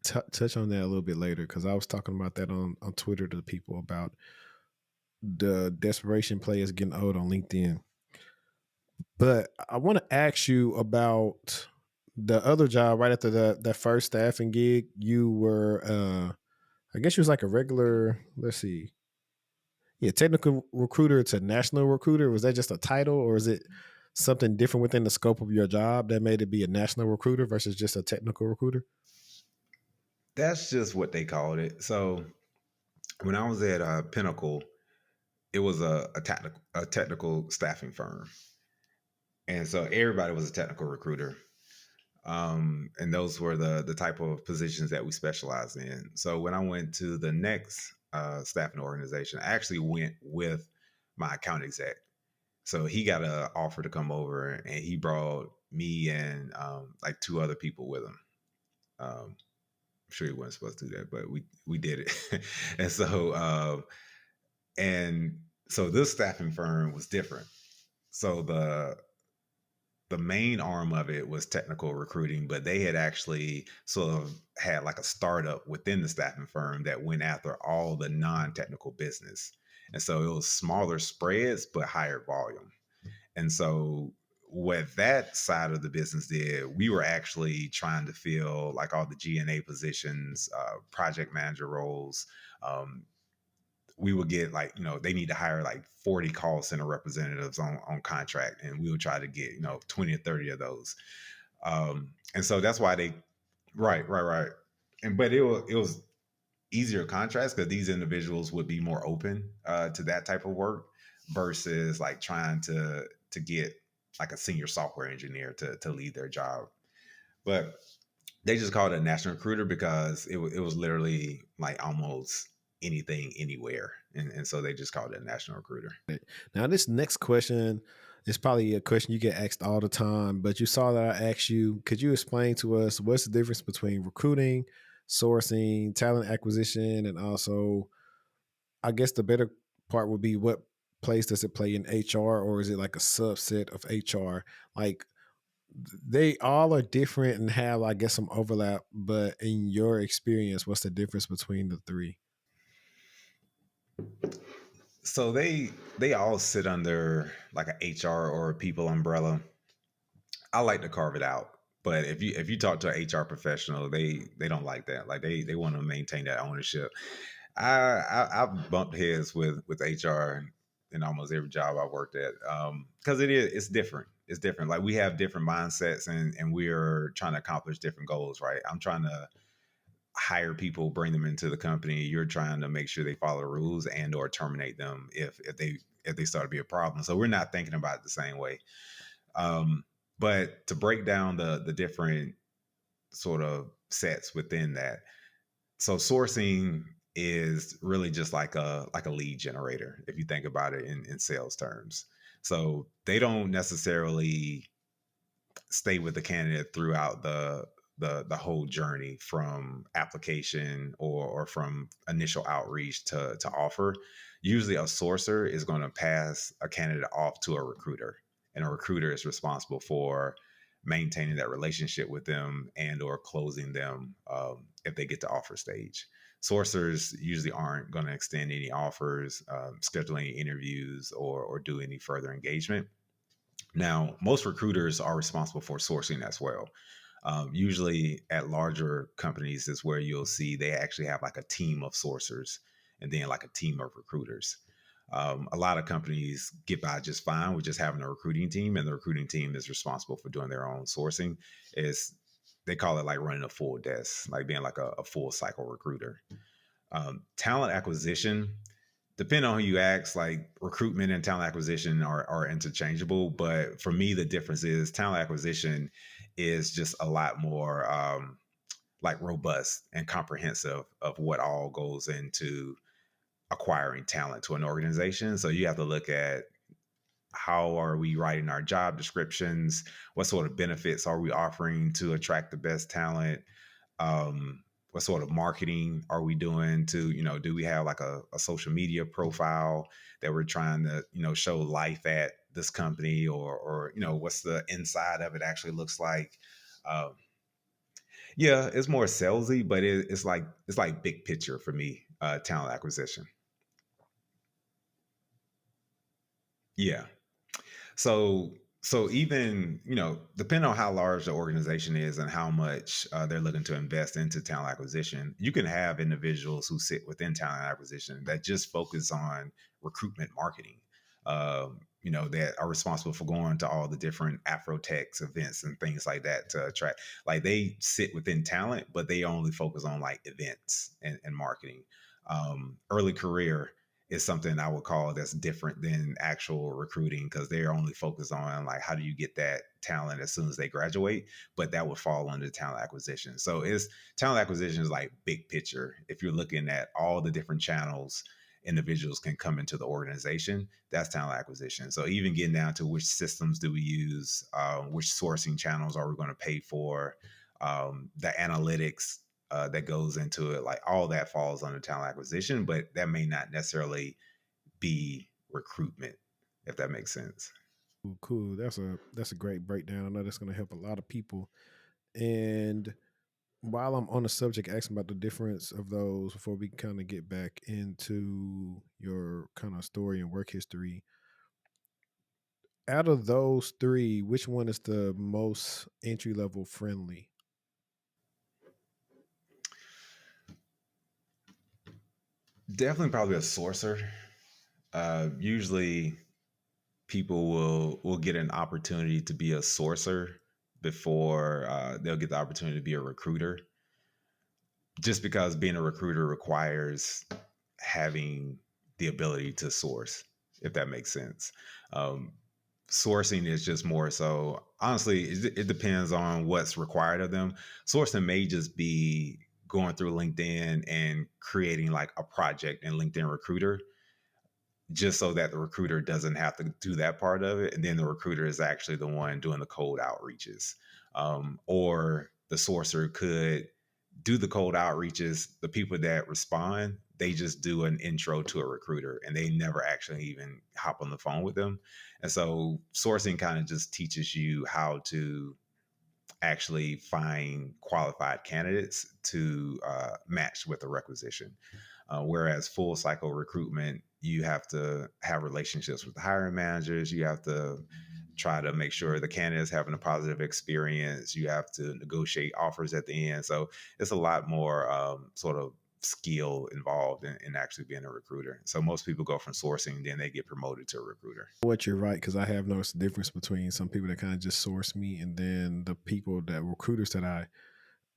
touch on that a little bit later because I was talking about that on Twitter to people about the desperation players getting old on LinkedIn. But I want to ask you about the other job right after that first staffing gig. You were, I guess you was like a regular, let's see. Yeah, technical recruiter to national recruiter. Was that just a title or is it something different within the scope of your job that made it be a national recruiter versus just a technical recruiter? that's just what they called it. So when I was at Pinnacle, it was a technical staffing firm. And so everybody was a technical recruiter. And those were the type of positions that we specialized in. So when I went to the next staffing organization, I actually went with my account exec. So he got an offer to come over, and he brought me and like two other people with him. I'm sure he wasn't supposed to do that, but we did it. And so this staffing firm was different. So the main arm of it was technical recruiting, but they had actually sort of had like a startup within the staffing firm that went after all the non-technical business. And so it was smaller spreads, but higher volume. And so what that side of the business did, we were actually trying to fill like all the G&A positions, project manager roles. We would get like, they need to hire like 40 call center representatives on contract. And we would try to get, 20 or 30 of those. And so that's why right. But it was easier contracts because these individuals would be more open to that type of work versus like trying to get like a senior software engineer to lead their job. But they just called it a national recruiter because it was literally like almost anything anywhere. And so they just called it a national recruiter. Now, this next question is probably a question you get asked all the time, but you saw that I asked you, could you explain to us what's the difference between recruiting, sourcing, talent acquisition, and also, I guess the better part would be what place does it play in HR, or is it like a subset of HR? Like, they all are different and have, I guess, some overlap, but in your experience, what's the difference between the three? So they all sit under like a HR or a people umbrella. I like to carve it out, but if you talk to an HR professional, they don't like that. Like they want to maintain that ownership. I've bumped heads with HR in almost every job I worked at because it's different. It's different. Like we have different mindsets and we're trying to accomplish different goals. Right? I'm trying to hire people, bring them into the company. You're trying to make sure they follow the rules and or terminate them if they start to be a problem. So we're not thinking about it the same way. But to break down the different sort of sets within that, so sourcing is really just like a lead generator if you think about it in sales terms. So they don't necessarily stay with the candidate throughout the whole journey from application or from initial outreach to offer. Usually a sourcer is going to pass a candidate off to a recruiter, and a recruiter is responsible for maintaining that relationship with them and or closing them if they get to offer stage. Sourcers usually aren't going to extend any offers, schedule any interviews, or do any further engagement. Now, most recruiters are responsible for sourcing as well. Usually at larger companies is where you'll see they actually have like a team of sourcers and then like a team of recruiters. A lot of companies get by just fine with just having a recruiting team, and the recruiting team is responsible for doing their own sourcing. they call it like running a full desk, like being like a full cycle recruiter. Talent acquisition, depending on who you ask, like recruitment and talent acquisition are interchangeable. But for me, the difference is talent acquisition is just a lot more like robust and comprehensive of what all goes into acquiring talent to an organization. So you have to look at how are we writing our job descriptions? What sort of benefits are we offering to attract the best talent? What sort of marketing are we doing to, do we have like a social media profile that we're trying to, show life at this company, or what's the inside of it actually looks like? Um, yeah, it's more salesy, but it's like big picture for me, talent acquisition. Yeah. So even depending on how large the organization is and how much they're looking to invest into talent acquisition, you can have individuals who sit within talent acquisition that just focus on recruitment marketing. That are responsible for going to all the different Afrotex events and things like that to attract. Like they sit within talent, but they only focus on like events and marketing. Early career is something I would call that's different than actual recruiting, because they're only focused on like how do you get that talent as soon as they graduate, but that would fall under talent acquisition. So it's talent acquisition is like big picture. If you're looking at all the different channels individuals can come into the organization, that's talent acquisition. So even getting down to which systems do we use, which sourcing channels are we going to pay for, the analytics that goes into it, like all that falls under talent acquisition, but that may not necessarily be recruitment, if that makes sense. Cool. That's a great breakdown. I know that's going to help a lot of people. And while I'm on the subject, asking about the difference of those before we kind of get back into your kind of story and work history. Out of those three, which one is the most entry level friendly? Definitely probably a sourcer. Usually people will get an opportunity to be a sourcer before they'll get the opportunity to be a recruiter, just because being a recruiter requires having the ability to source, if that makes sense. Um, Sourcing is just more so, honestly, it depends on what's required of them. Sourcing may just be going through LinkedIn and creating like a project in LinkedIn Recruiter, just so that the recruiter doesn't have to do that part of it. And then the recruiter is actually the one doing the cold outreaches. Or the sourcer could do the cold outreaches. The people that respond, they just do an intro to a recruiter and they never actually even hop on the phone with them. And so sourcing kind of just teaches you how to actually find qualified candidates to match with the requisition. Whereas full cycle recruitment, you have to have relationships with the hiring managers. You have to try to make sure the candidate's having a positive experience. You have to negotiate offers at the end. So it's a lot more sort of skill involved in actually being a recruiter. So most people go from sourcing, then they get promoted to a recruiter. What you're right, because I have noticed the difference between some people that kind of just source me and then the people that recruiters that I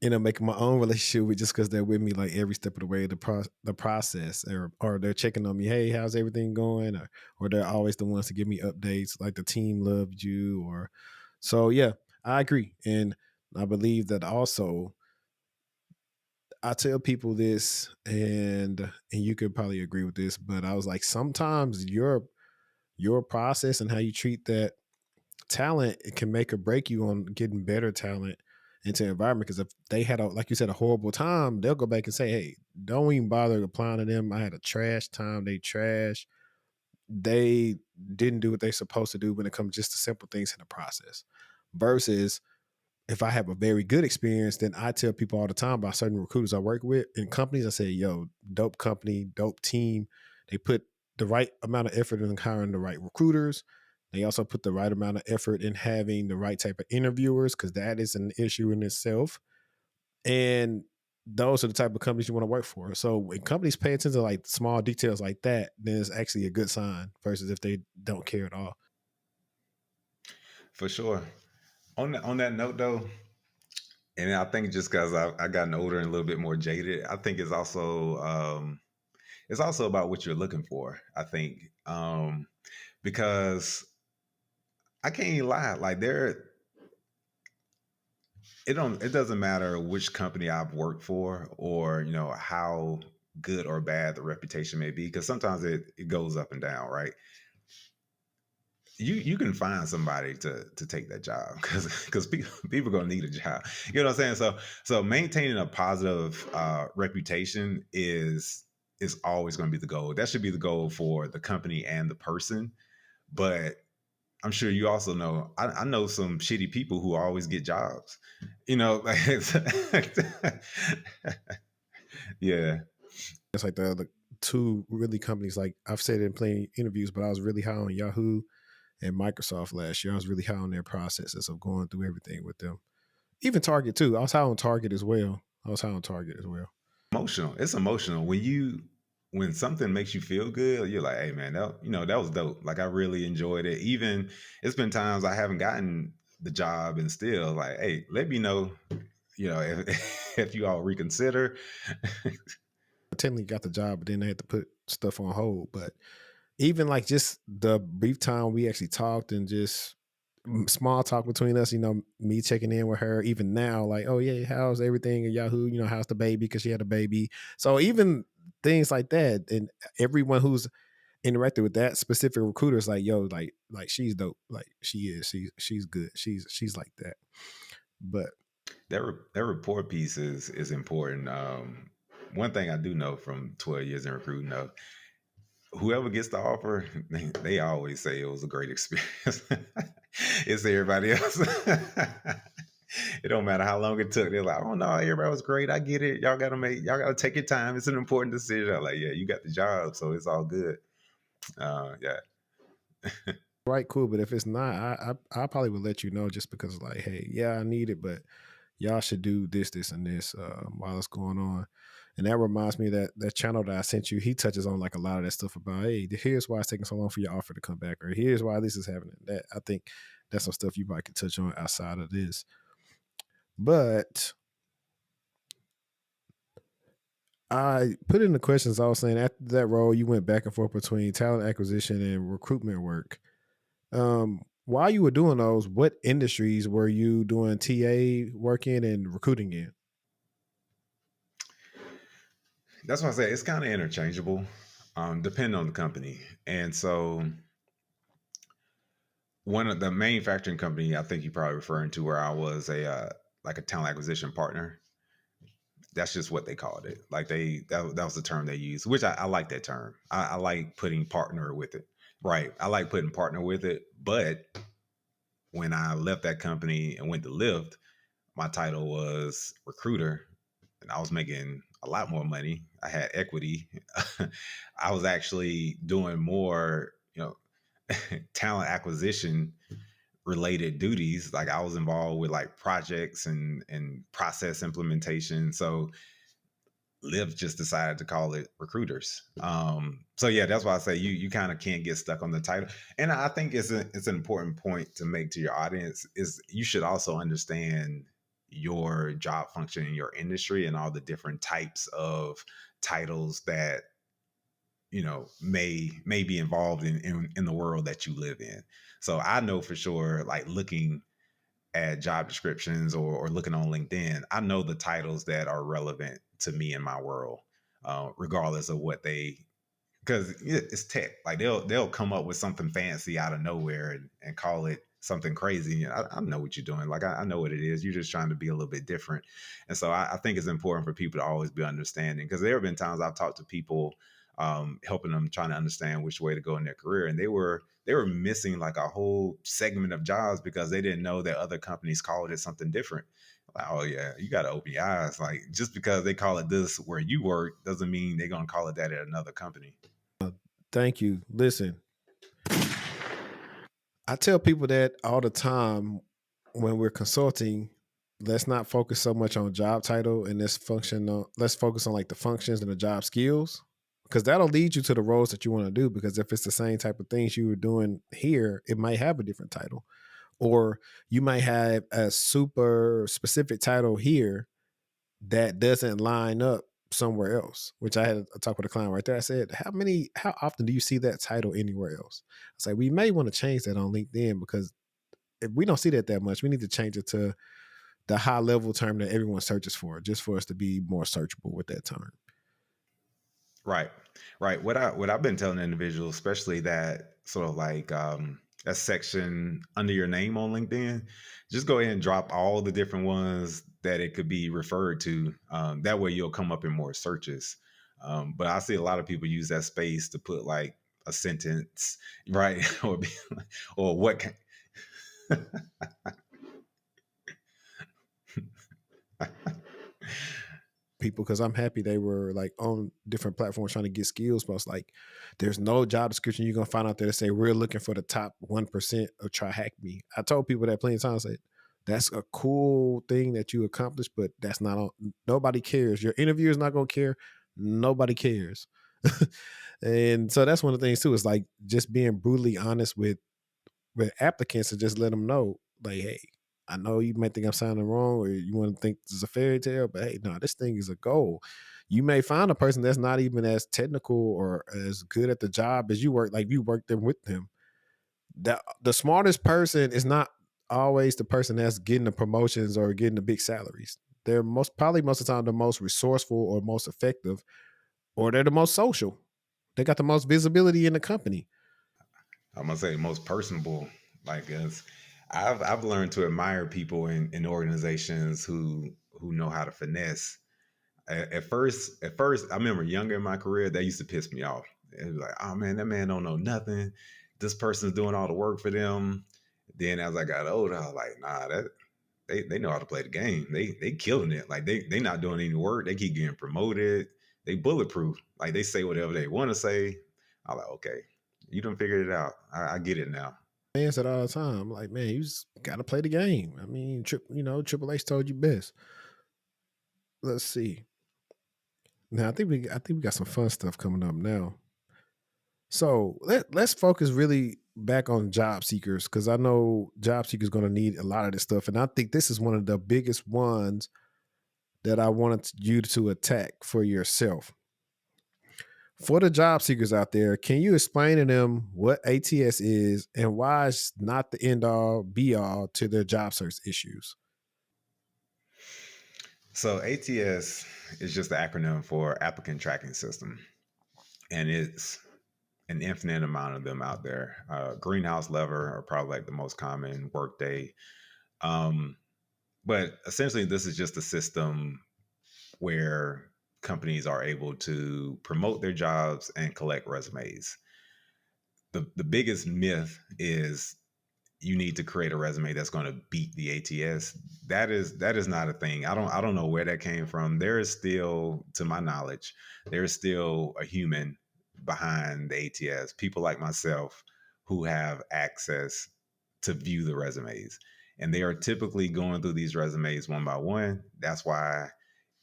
end up making my own relationship with just because they're with me like every step of the way of the process, or they're checking on me, hey, how's everything going, or they're always the ones to give me updates like the team loved you, or so. Yeah, I agree. And I believe that also I tell people this, and you could probably agree with this, but I was like, sometimes your process and how you treat that talent, it can make or break you on getting better talent into the environment. Because if they had like you said, a horrible time, they'll go back and say, hey, don't even bother applying to them. I had a trash time. They trash. They didn't do what they're supposed to do when it comes just to simple things in the process. Versus if I have a very good experience, then I tell people all the time about certain recruiters I work with in companies. I say, yo, dope company, dope team. They put the right amount of effort in hiring the right recruiters. They also put the right amount of effort in having the right type of interviewers, because that is an issue in itself. And those are the type of companies you want to work for. So when companies pay attention to like small details like that, then it's actually a good sign versus if they don't care at all. For sure. On that note though, And I think just because I gotten older and a little bit more jaded, I think it's also about what you're looking for. I think because I can't even lie, like it doesn't matter which company I've worked for, or how good or bad the reputation may be, because sometimes it goes up and down, right? You can find somebody to take that job, because people are gonna need a job. You know what I'm saying? So maintaining a positive reputation is always going to be the goal. That should be the goal for the company and the person. But I'm sure you also know, I know some shitty people who always get jobs. Like yeah. It's like the two really companies, like I've said it in plenty of interviews, but I was really high on Yahoo and Microsoft last year. I was really high on their processes of going through everything with them. Even Target too. I was high on Target as well. Emotional. It's emotional when something makes you feel good. You're like, hey man, that was dope. Like I really enjoyed it. Even it's been times I haven't gotten the job and still like, hey, let me know, if you all reconsider. I technically got the job, but then they had to put stuff on hold. But even like just the brief time we actually talked and just small talk between us, me checking in with her, even now, like, oh yeah, how's everything at Yahoo? How's the baby? Because she had a baby. So even things like that, and everyone who's interacted with that specific recruiter is like, yo, like she's dope. Like she's good. She's like that. But That report piece is important. One thing I do know from 12 years in recruiting, though, whoever gets the offer, they always say it was a great experience. It's everybody else. It don't matter how long it took. They're like, oh no, everybody was great. I get it. Y'all gotta take your time. It's an important decision. I'm like, yeah, you got the job, so it's all good. Yeah. right, cool. But if it's not, I probably would let you know, just because like, hey, yeah, I need it, but y'all should do this, and this while it's going on. And that reminds me that channel that I sent you, he touches on like a lot of that stuff about, hey, here's why it's taking so long for your offer to come back, or here's why this is happening. That I think that's some stuff you probably could touch on outside of this. But I put in the questions. I was saying, after that role, you went back and forth between talent acquisition and recruitment work. While you were doing those, what industries were you doing TA work in and recruiting in? That's why I say it's kind of interchangeable, depending on the company. And so one of the manufacturing company, I think you're probably referring to, where I was like a talent acquisition partner. That's just what they called it. Like that was the term they used, which I like that term. I like putting partner with it. Right. I like putting partner with it. But when I left that company and went to Lyft, my title was recruiter, and I was making a lot more money. I had equity. I was actually doing more, talent acquisition related duties. Like I was involved with like projects and process implementation. So Lyft just decided to call it recruiters. So yeah, that's why I say you kind of can't get stuck on the title. And I think it's an important point to make to your audience, is you should also understand your job function in your industry and all the different types of titles that may be involved in the world that you live in. So I know for sure, like looking at job descriptions or looking on LinkedIn, I know the titles that are relevant to me in my world, regardless of what because it's tech. Like they'll come up with something fancy out of nowhere and call it something crazy. I know what you're doing. Like I know what it is. You're just trying to be a little bit different. And so I think it's important for people to always be understanding, because there have been times I've talked to people, helping them, trying to understand which way to go in their career, and they were missing like a whole segment of jobs because they didn't know that other companies called it something different. Like, oh yeah, you got to open your eyes. Like just because they call it this where you work doesn't mean they're gonna call it that at another company. Thank you. Listen, I tell people that all the time when we're consulting. Let's not focus so much on job title, and let's focus on like the functions and the job skills, because that'll lead you to the roles that you want to do. Because if it's the same type of things you were doing here, it might have a different title. Or you might have a super specific title here that doesn't line up somewhere else, which I had a talk with a client right there. I said, how often do you see that title anywhere else? I say, we may want to change that on LinkedIn, because if we don't see that much, we need to change it to the high level term that everyone searches for, just for us to be more searchable with that term. Right. Right. What I've been telling individuals, especially that sort of like a section under your name on LinkedIn, just go ahead and drop all the different ones that it could be referred to. That way you'll come up in more searches. But I see a lot of people use that space to put like a sentence, right? Or what can, People, because I'm happy they were like on different platforms trying to get skills posts. Like, there's no job description you're gonna find out there to say we're looking for the top 1% of try hack me. I told people that plenty of times. Like, that's a cool thing that you accomplished, but that's not on. Nobody cares. Your interviewer is not gonna care. Nobody cares. And so that's one of the things too. Is like just being brutally honest with applicants, and just let them know, like, hey, I know you might think I'm sounding wrong, or you want to think this is a fairy tale, but hey, no, this thing is a goal. You may find a person that's not even as technical or as good at the job as you work, like you work them with them. The smartest person is not always the person that's getting the promotions or getting the big salaries. They're most of the time the most resourceful or most effective, or they're the most social. They got the most visibility in the company. I'm gonna say most personable. Like I've learned to admire people in organizations who know how to finesse. At first, I remember younger in my career, that used to piss me off. It was like, oh man, that man don't know nothing. This person's doing all the work for them. Then as I got older, I was like, nah, that they know how to play the game. They killing it. Like they not doing any work. They keep getting promoted. They bulletproof. Like they say whatever they want to say. I'm like, okay, you done figured it out. I get it now. Man said all the time, like, man, you just got to play the game. I mean, Triple H told you best. Let's see. Now, I think we got some fun stuff coming up now. So let's focus really back on job seekers, because I know job seekers going to need a lot of this stuff, and I think this is one of the biggest ones that I wanted you to attack for yourself. For the job seekers out there, can you explain to them what ATS is and why it's not the end all be all to their job search issues? So ATS is just the acronym for Applicant Tracking System, and it's an infinite amount of them out there. Greenhouse Lever are probably like the most common, Workday. Um, but essentially, this is just a system where companies are able to promote their jobs and collect resumes. The biggest myth is you need to create a resume that's going to beat the ATS. That is not a thing. I don't know where that came from. There is still, to my knowledge, there is still a human behind the ATS. People like myself who have access to view the resumes, and they are typically going through these resumes one by one. That's why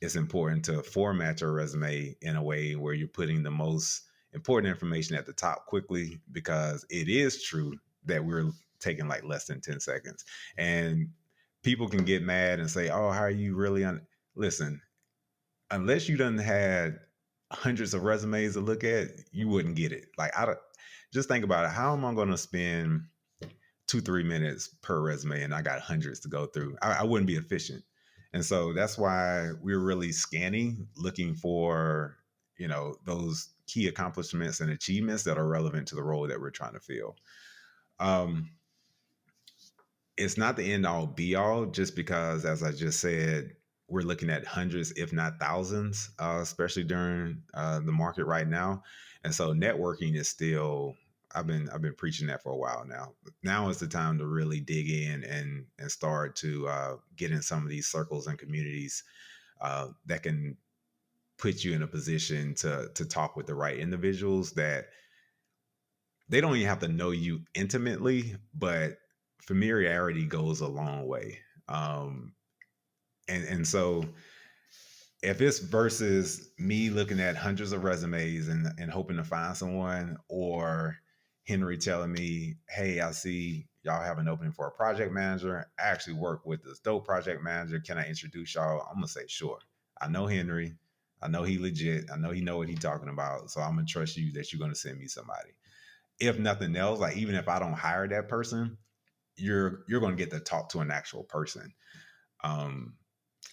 it's important to format your resume in a way where you're putting the most important information at the top quickly, because it is true that we're taking like less than 10 seconds. And people can get mad and say, oh, how are you really on? Listen, unless you done had hundreds of resumes to look at, you wouldn't get it. Like, I don't, just think about it. How am I going to spend 2-3 minutes per resume and I got hundreds to go through? I wouldn't be efficient. And so that's why we're really scanning, looking for, those key accomplishments and achievements that are relevant to the role that we're trying to fill. It's not the end all be all, just because, as I just said, we're looking at hundreds, if not thousands, especially during the market right now. And so networking is still, I've been preaching that for a while now. Now is the time to really dig in and start to get in some of these circles and communities that can put you in a position to talk with the right individuals, that they don't even have to know you intimately, but familiarity goes a long way. And so if it's versus me looking at hundreds of resumes and hoping to find someone, or Henry telling me, hey, I see y'all have an opening for a project manager. I actually work with this dope project manager. Can I introduce y'all? I'm gonna say sure. I know Henry. I know he legit. I know he know what he's talking about. So I'm gonna trust you that you're gonna send me somebody. If nothing else, like even if I don't hire that person, you're gonna get to talk to an actual person. Um,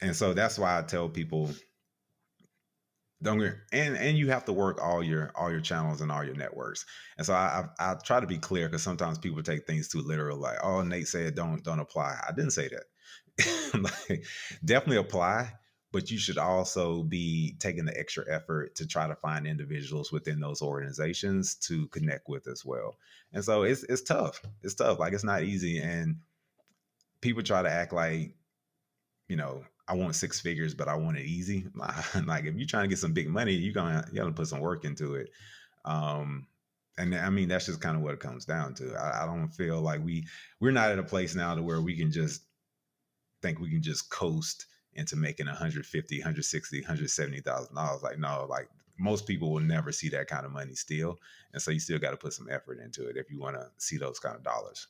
and so that's why I tell people don't get, and you have to work all your channels and all your networks. And so I try to be clear because sometimes people take things too literal, like, oh, Nate said don't apply. I didn't say that. Like, definitely apply, but you should also be taking the extra effort to try to find individuals within those organizations to connect with as well. And so it's tough. It's tough. Like, it's not easy, and people try to act like, I want six figures, but I want it easy. Like, if you're trying to get some big money, you gotta put some work into it. Um, and I mean, that's just kind of what it comes down to. I don't feel like we're not at a place now to where we can just think we can just coast into making 150, 160, $170,000. Like, no, like most people will never see that kind of money still. And so you still got to put some effort into it if you want to see those kind of dollars.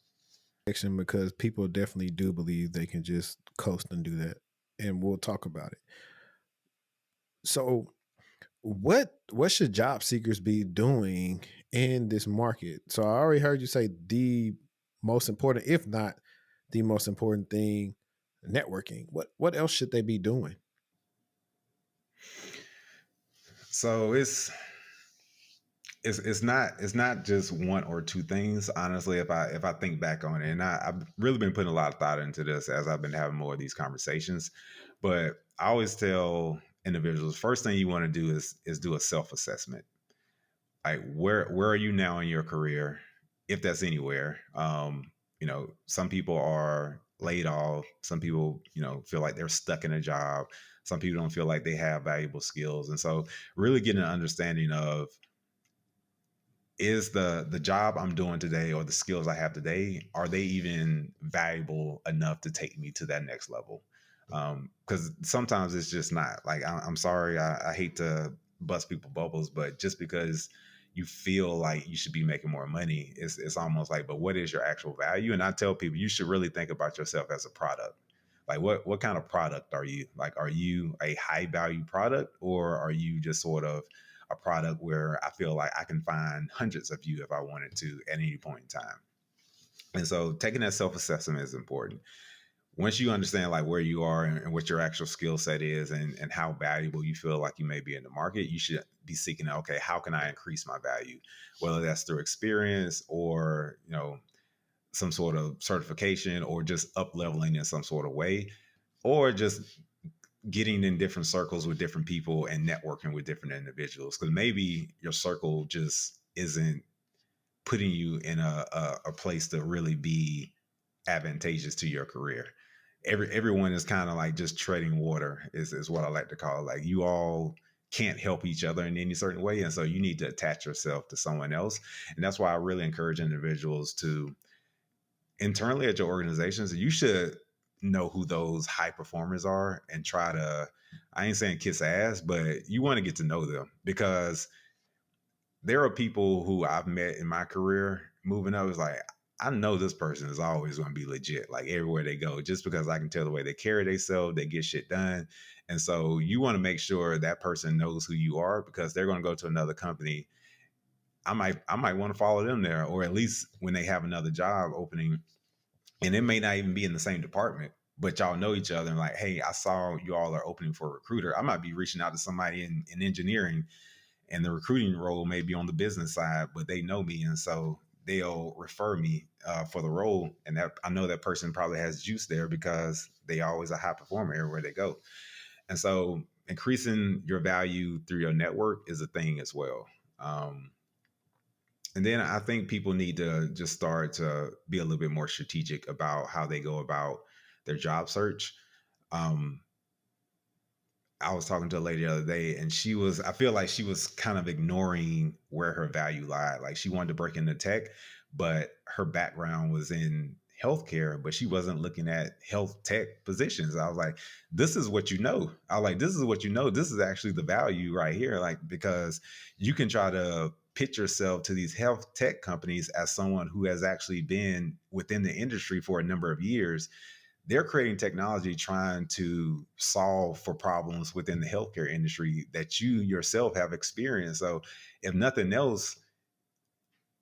Because people definitely do believe they can just coast and do that, and we'll talk about it. So what should job seekers be doing in this market? So I already heard you say the most important, if not the most important thing, networking. What else should they be doing? So it's not just one or two things. Honestly, if I think back on it, and I've really been putting a lot of thought into this as I've been having more of these conversations. But I always tell individuals, first thing you want to do is do a self-assessment. Like, where are you now in your career, if that's anywhere? Some people are laid off. Some people, feel like they're stuck in a job. Some people don't feel like they have valuable skills. And so really getting an understanding of, is the job I'm doing today or the skills I have today, are they even valuable enough to take me to that next level? Because sometimes it's just not. Like, I'm sorry, I hate to bust people bubbles, but just because you feel like you should be making more money, it's almost like, but what is your actual value? And I tell people, you should really think about yourself as a product. Like, what kind of product are you? Like, are you a high value product, or are you just sort of a product where I feel like I can find hundreds of you if I wanted to at any point in time? And so taking that self-assessment is important. Once you understand like where you are and what your actual skill set is, and how valuable you feel like you may be in the market, you should be seeking out, okay, how can I increase my value? Whether that's through experience or, some sort of certification, or just up leveling in some sort of way, or just getting in different circles with different people and networking with different individuals. Because maybe your circle just isn't putting you in a place to really be advantageous to your career. Everyone is kind of like just treading water is what I like to call it. Like, you all can't help each other in any certain way. And so you need to attach yourself to someone else. And that's why I really encourage individuals to, internally at your organizations, you should know who those high performers are and try to, I ain't saying kiss ass, but you want to get to know them, because there are people who I've met in my career moving up. It's like, I know this person is always going to be legit, like everywhere they go, just because I can tell the way they carry themselves, they get shit done. And so you want to make sure that person knows who you are, because they're going to go to another company. I might want to follow them there, or at least when they have another job opening, and it may not even be in the same department, but y'all know each other, and like, hey, I saw you all are opening for a recruiter. I might be reaching out to somebody in engineering, and the recruiting role may be on the business side, but they know me, and so they'll refer me for the role. And that, I know that person probably has juice there because they always a high performer everywhere they go. And so increasing your value through your network is a thing as well. And then I think people need to just start to be a little bit more strategic about how they go about their job search. Um, I was talking to a lady the other day, and I feel like she was kind of ignoring where her value lied. Like, she wanted to break into tech, but her background was in healthcare, but she wasn't looking at health tech positions. I was like, this is what you know. I was like, this is what you know. This is actually the value right here. Like, because you can try to pitch yourself to these health tech companies as someone who has actually been within the industry for a number of years. They're creating technology trying to solve for problems within the healthcare industry that you yourself have experienced. So if nothing else,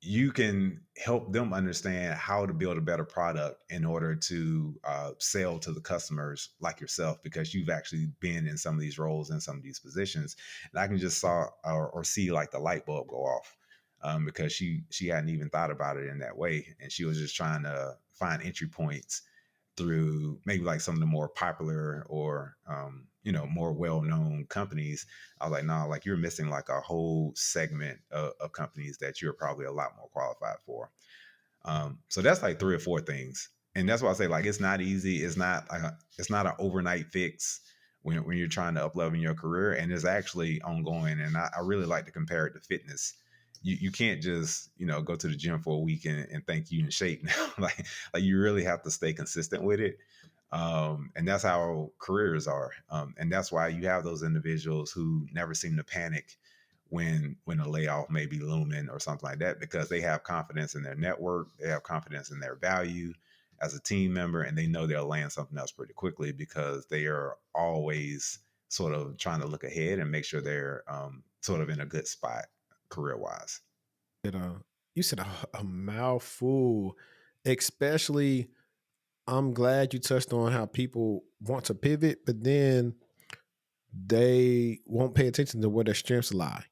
you can help them understand how to build a better product in order to sell to the customers like yourself, because you've actually been in some of these roles in some of these positions. And I can just saw or see like the light bulb go off, because she hadn't even thought about it in that way, and she was just trying to find entry points through maybe like some of the more popular or more well-known companies. I was like, no, like you're missing like a whole segment of companies that you're probably a lot more qualified for. So that's like 3 or 4 things, and that's why I say like it's not easy. It's not an overnight fix when you're trying to up level in your career, and it's actually ongoing. And I really like to compare it to fitness. You can't just go to the gym for a week and think you in shape now. like you really have to stay consistent with it. And that's how careers are. And that's why you have those individuals who never seem to panic when a layoff may be looming or something like that, because they have confidence in their network, they have confidence in their value as a team member, and they know they'll land something else pretty quickly because they are always sort of trying to look ahead and make sure they're sort of in a good spot career wise. You said a mouthful, especially. I'm glad you touched on how people want to pivot, but then they won't pay attention to where their strengths lie.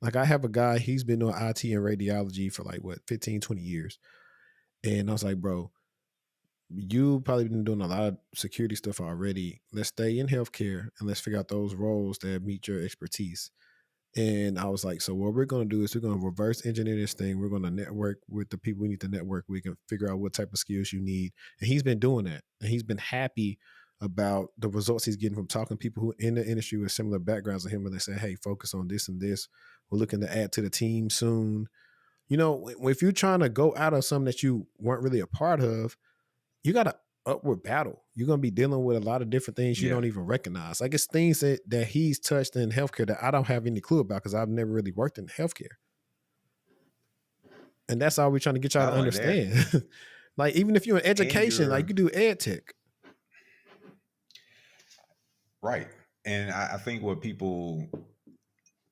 Like I have a guy, he's been doing IT and radiology for like 15, 20 years. And I was like, bro, you probably been doing a lot of security stuff already. Let's stay in healthcare and let's figure out those roles that meet your expertise. And I was like, so what we're going to do is we're going to reverse engineer this thing. We're going to network with the people we need to network. We can figure out what type of skills you need. And he's been doing that. And he's been happy about the results he's getting from talking to people who in the industry with similar backgrounds to him. And they say, hey, focus on this and this. We're looking to add to the team soon. If you're trying to go out of something that you weren't really a part of, you got to upward battle. You're going to be dealing with a lot of different things you don't even recognize. Like it's things that he's touched in healthcare that I don't have any clue about because I've never really worked in healthcare. And that's all we're trying to get y'all to understand. Like even if you're in education, like you do ed tech. Right. And I think what people,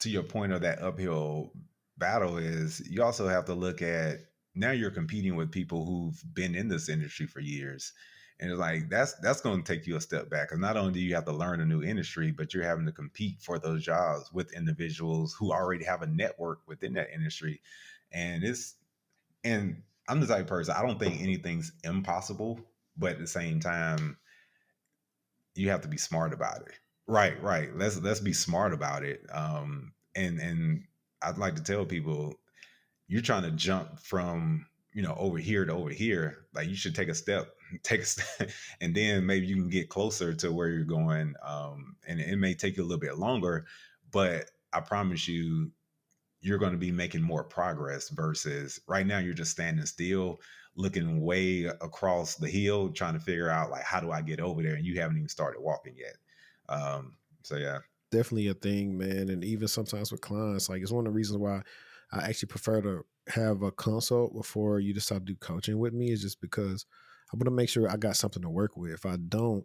to your point of that uphill battle, is you also have to look at, now you're competing with people who've been in this industry for years. And it's like, that's going to take you a step back. Because not only do you have to learn a new industry, but you're having to compete for those jobs with individuals who already have a network within that industry. And I'm the type of person, I don't think anything's impossible, but at the same time, you have to be smart about it. Right. Let's be smart about it. And I'd like to tell people, you're trying to jump from over here to over here. Like you should take a step, and then maybe you can get closer to where you're going. And it may take you a little bit longer, but I promise you, you're going to be making more progress versus right now you're just standing still, looking way across the hill, trying to figure out like, how do I get over there? And you haven't even started walking yet. So yeah. Definitely a thing, man. And even sometimes with clients, like it's one of the reasons why I actually prefer to have a consult before you decide to do coaching with me, is just because I want to make sure I got something to work with. If I don't,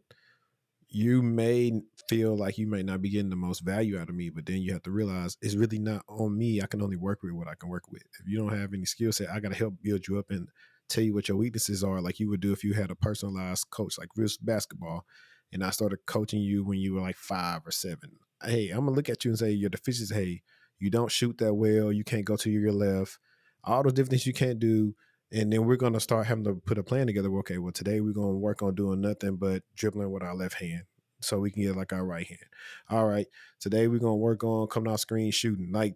you may feel like you may not be getting the most value out of me, but then you have to realize it's really not on me. I can only work with what I can work with. If you don't have any skill set, I got to help build you up and tell you what your weaknesses are, like you would do if you had a personalized coach, like real basketball. And I started coaching you when you were like 5 or 7. Hey, I'm gonna look at you and say your deficiencies. Hey, you don't shoot that well. You can't go to your left. All those different things you can't do. And then we're going to start having to put a plan together. Okay, well, today we're going to work on doing nothing but dribbling with our left hand so we can get like our right hand. All right, today we're going to work on coming off screen shooting. Like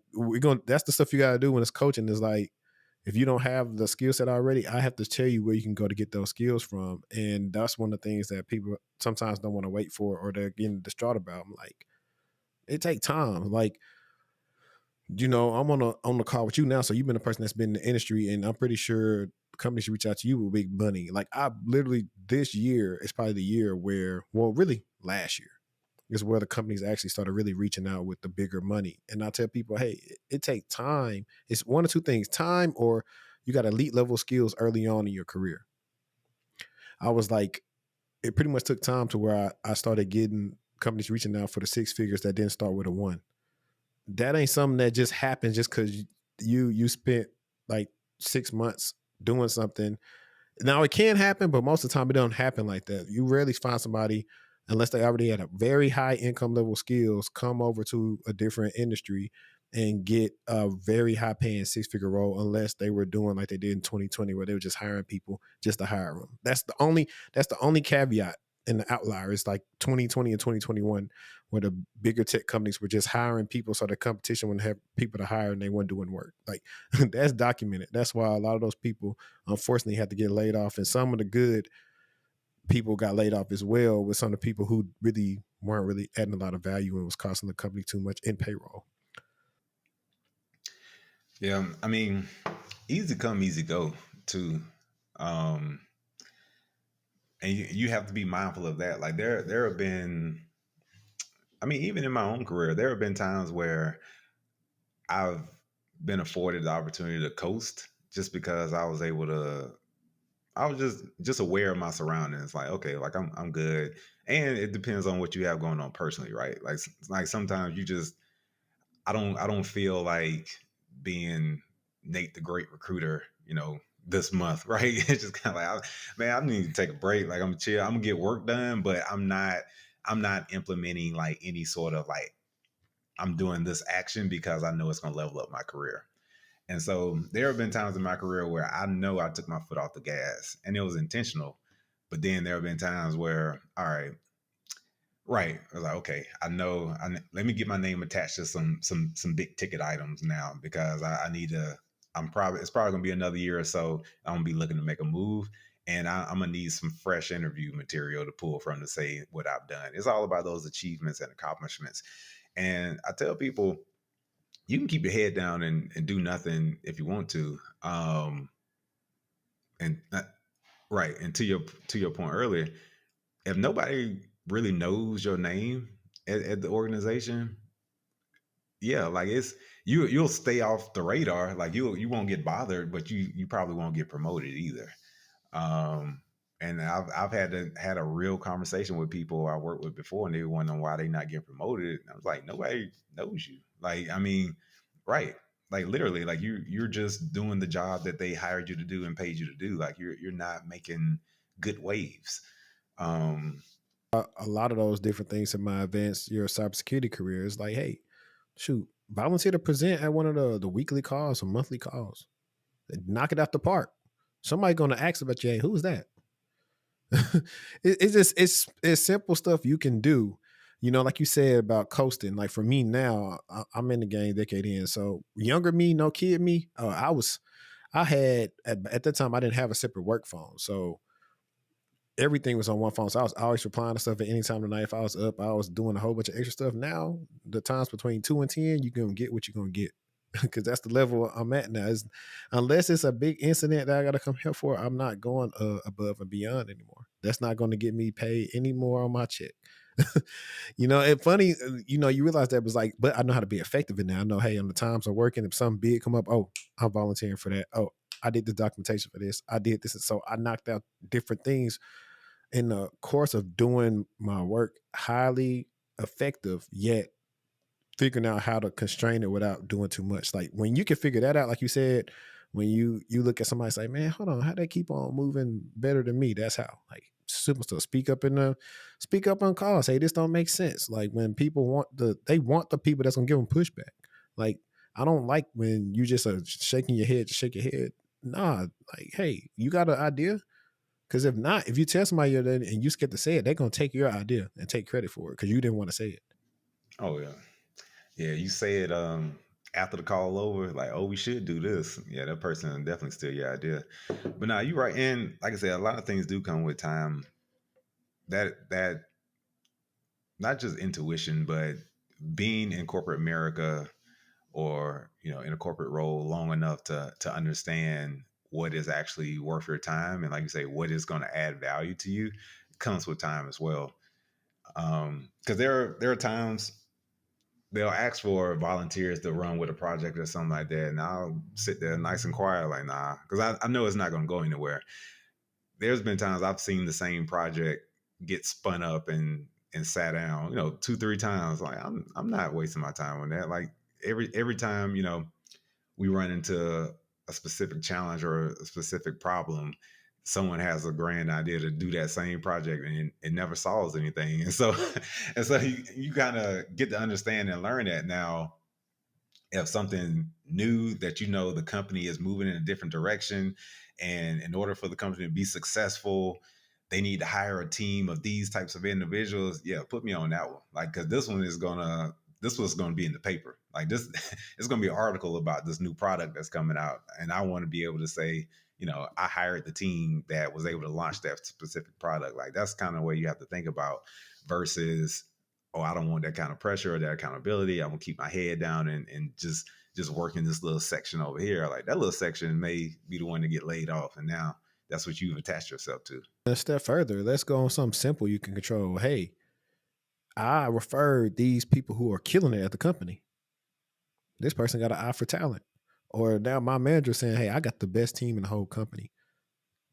that's the stuff you got to do when it's coaching. Is like, if you don't have the skill set already, I have to tell you where you can go to get those skills from. And that's one of the things that people sometimes don't want to wait for, or they're getting distraught about. I'm like, it takes time. Like, I'm on the call with you now, so you've been a person that's been in the industry, and I'm pretty sure companies reach out to you with big money. Like I literally, this year is probably the year where, well, really last year, is where the companies actually started really reaching out with the bigger money. And I tell people, hey, it takes time. It's one or two things: time, or you got elite level skills early on in your career. I was like, it pretty much took time to where I started getting companies reaching out for the six figures that didn't start with a one. That ain't something that just happened just because you spent like 6 months doing something. Now it can happen, but most of the time it don't happen like that. You rarely find somebody, unless they already had a very high income level skills, come over to a different industry and get a very high paying six figure role, unless they were doing like they did in 2020, where they were just hiring people just to hire them. That's the only caveat in the outlier. It's like 2020 and 2021, where the bigger tech companies were just hiring people so the competition wouldn't have people to hire and they weren't doing work. Like that's documented. That's why a lot of those people unfortunately had to get laid off, and some of the good people got laid off as well, with some of the people who really weren't really adding a lot of value and was costing the company too much in payroll. Yeah, I mean, easy come, easy go too. Um, and you have to be mindful of that. Like there have been, I mean, even in my own career, there have been times where I've been afforded the opportunity to coast just because I was able to. I was just aware of my surroundings. Like, okay, like I'm good, and it depends on what you have going on personally, right? Like sometimes you just I don't feel like being Nate the Great Recruiter, this month, right? It's just kind of like, man, I need to take a break. Like I'm gonna chill, I'm gonna get work done, but I'm not implementing like any sort of like I'm doing this action because I know it's gonna level up my career. And so there have been times in my career where I know I took my foot off the gas and it was intentional. But then there have been times where, all right, right. I was like, okay, I know. Let me get my name attached to some big ticket items now because I need to. It's probably gonna be another year or so. I'm gonna be looking to make a move, and I'm gonna need some fresh interview material to pull from to say what I've done. It's all about those achievements and accomplishments. And I tell people, you can keep your head down and do nothing if you want to. And right. And to your point earlier, if nobody really knows your name at the organization, yeah, like you'll stay off the radar. Like you won't get bothered, but you probably won't get promoted either. Um, and I've had a real conversation with people I worked with before, and they were wondering why they not getting promoted. And I was like, nobody knows you. Like, I mean, right. Like literally, like you're just doing the job that they hired you to do and paid you to do. Like you're not making good waves. Um, A lot of those different things in my advanced your cybersecurity career is like, hey, shoot, volunteer to present at one of the weekly calls or monthly calls. Knock it out the park. Somebody gonna ask about you, hey, who's that? It's just it's simple stuff you can do. Like you said about coasting. Like for me now, I'm in the game decade in. So younger me, no kid me. I had at that time I didn't have a separate work phone, so everything was on one phone. So I was always replying to stuff at any time of the night. If I was up, I was doing a whole bunch of extra stuff. Now the times between 2 and 10, you're gonna get what you're gonna get. Because that's the level I'm at now. Unless it's a big incident that I got to come here for, I'm not going above and beyond anymore. That's not going to get me paid any more on my check. And funny, you realize that was like, but I know how to be effective in there. I know, hey, on the times I'm working, if something big come up, oh, I'm volunteering for that. Oh, I did the documentation for this. I did this. And so I knocked out different things in the course of doing my work, highly effective, yet figuring out how to constrain it without doing too much. Like when you can figure that out, like you said, when you look at somebody and say, man, hold on, how they keep on moving better than me? That's how. Like super stuff. Speak up on calls. Hey, this don't make sense. Like when people they want the people that's gonna give them pushback. Like I don't like when you just are shaking your head to shake your head. Nah, like, hey, you got an idea? Because if not, if you tell somebody you're there and you scared to say it, they're gonna take your idea and take credit for it because you didn't want to say it. oh yeah. Yeah, you say it after the call over, like, oh, we should do this. Yeah, that person definitely steal your idea. But now you're right. And like I said, a lot of things do come with time. That not just intuition, but being in corporate America or, in a corporate role long enough to understand what is actually worth your time and like you say, what is going to add value to you comes with time as well. Because there are times they'll ask for volunteers to run with a project or something like that, and I'll sit there nice and quiet, like nah, because I know it's not going to go anywhere. There's been times I've seen the same project get spun up and sat down, 2-3 times. Like I'm not wasting my time on that. Like every time, we run into a specific challenge or a specific problem, someone has a grand idea to do that same project and it never solves anything. And so you kind of get to understand and learn that now. If something new that the company is moving in a different direction, and in order for the company to be successful, they need to hire a team of these types of individuals. Yeah, put me on that one. Like, because this was gonna be in the paper. Like this, it's gonna be an article about this new product that's coming out, and I want to be able to say, I hired the team that was able to launch that specific product. Like that's kind of what you have to think about, versus, oh, I don't want that kind of pressure or that accountability. I'm gonna keep my head down and just working this little section over here. Like that little section may be the one to get laid off, and now that's what you've attached yourself to. A step further, let's go on something simple you can control. Hey, I referred these people who are killing it at the company. This person got an eye for talent. Or now my manager saying, hey, I got the best team in the whole company.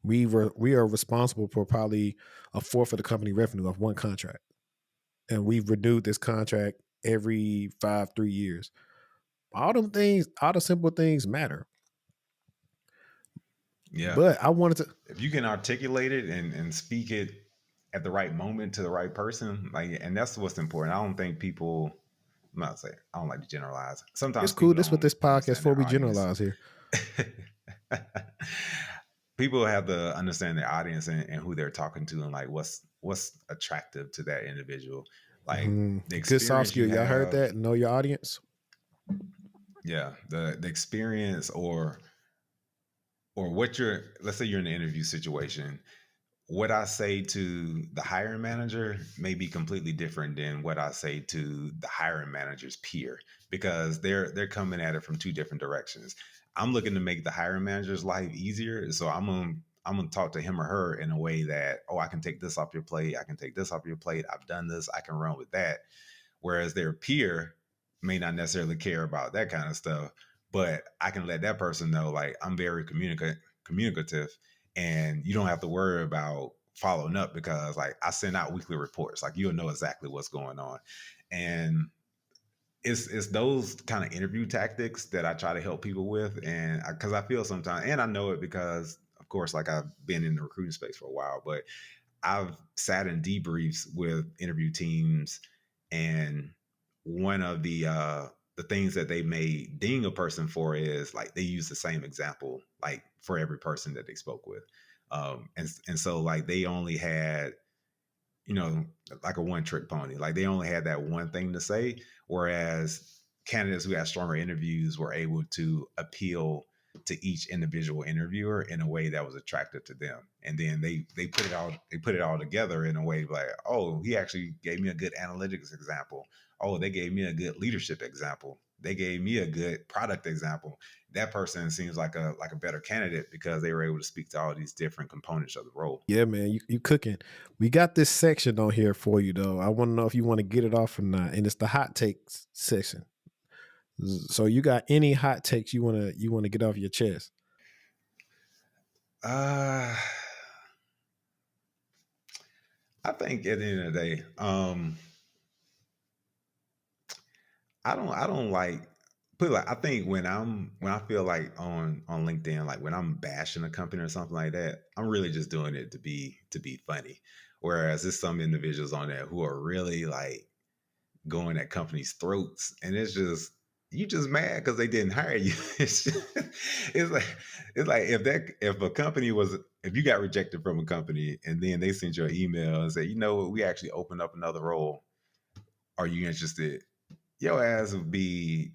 We are responsible for probably a fourth of the company revenue of one contract. And we've renewed this contract every 3 years. All them things, all the simple things matter. Yeah. But I wanted to, if you can articulate it and speak it at the right moment to the right person, like, and that's what's important. I don't think people, I'm not saying, I don't like to generalize. Sometimes it's cool. people This what don't this podcast understand for. their We audience. generalize here. People have to understand their audience and who they're talking to, and like what's attractive to that individual. Like the Good soft experience skill. you Y'all heard have. that? Know your audience. Yeah, the experience or what let's say you're in an interview situation. What I say to the hiring manager may be completely different than what I say to the hiring manager's peer, because they're coming at it from two different directions. I'm looking to make the hiring manager's life easier, so I'm gonna talk to him or her in a way that, oh, I can take this off your plate, I can take this off your plate, I've done this, I can run with that. Whereas their peer may not necessarily care about that kind of stuff, but I can let that person know, like, I'm very communicative, and you don't have to worry about following up, because like I send out weekly reports, like you'll know exactly what's going on. And it's those kind of interview tactics that I try to help people with. And because I feel sometimes, and I know it because of course, like I've been in the recruiting space for a while, but I've sat in debriefs with interview teams, and one of the things that they may ding a person for is like they use the same example like for every person that they spoke with, and so like they only had, like a one trick pony, like they only had that one thing to say, whereas candidates who had stronger interviews were able to appeal to each individual interviewer in a way that was attractive to them. And then they put it all together in a way like, oh, he actually gave me a good analytics example. Oh, they gave me a good leadership example. They gave me a good product example. That person seems like a better candidate because they were able to speak to all these different components of the role. Yeah, man, you cooking. We got this section on here for you though. I want to know if you want to get it off or not, and it's the hot takes section. So you got any hot takes you wanna get off your chest? I think at the end of the day, I don't like put it like, I think when I feel like on LinkedIn, like when I'm bashing a company or something like that, I'm really just doing it to be funny. Whereas there's some individuals on there who are really like going at companies' throats, and it's just, you just mad because they didn't hire you. It's like if a company was, if you got rejected from a company and then they sent you an email and say, we actually opened up another role, are you interested? Your ass would be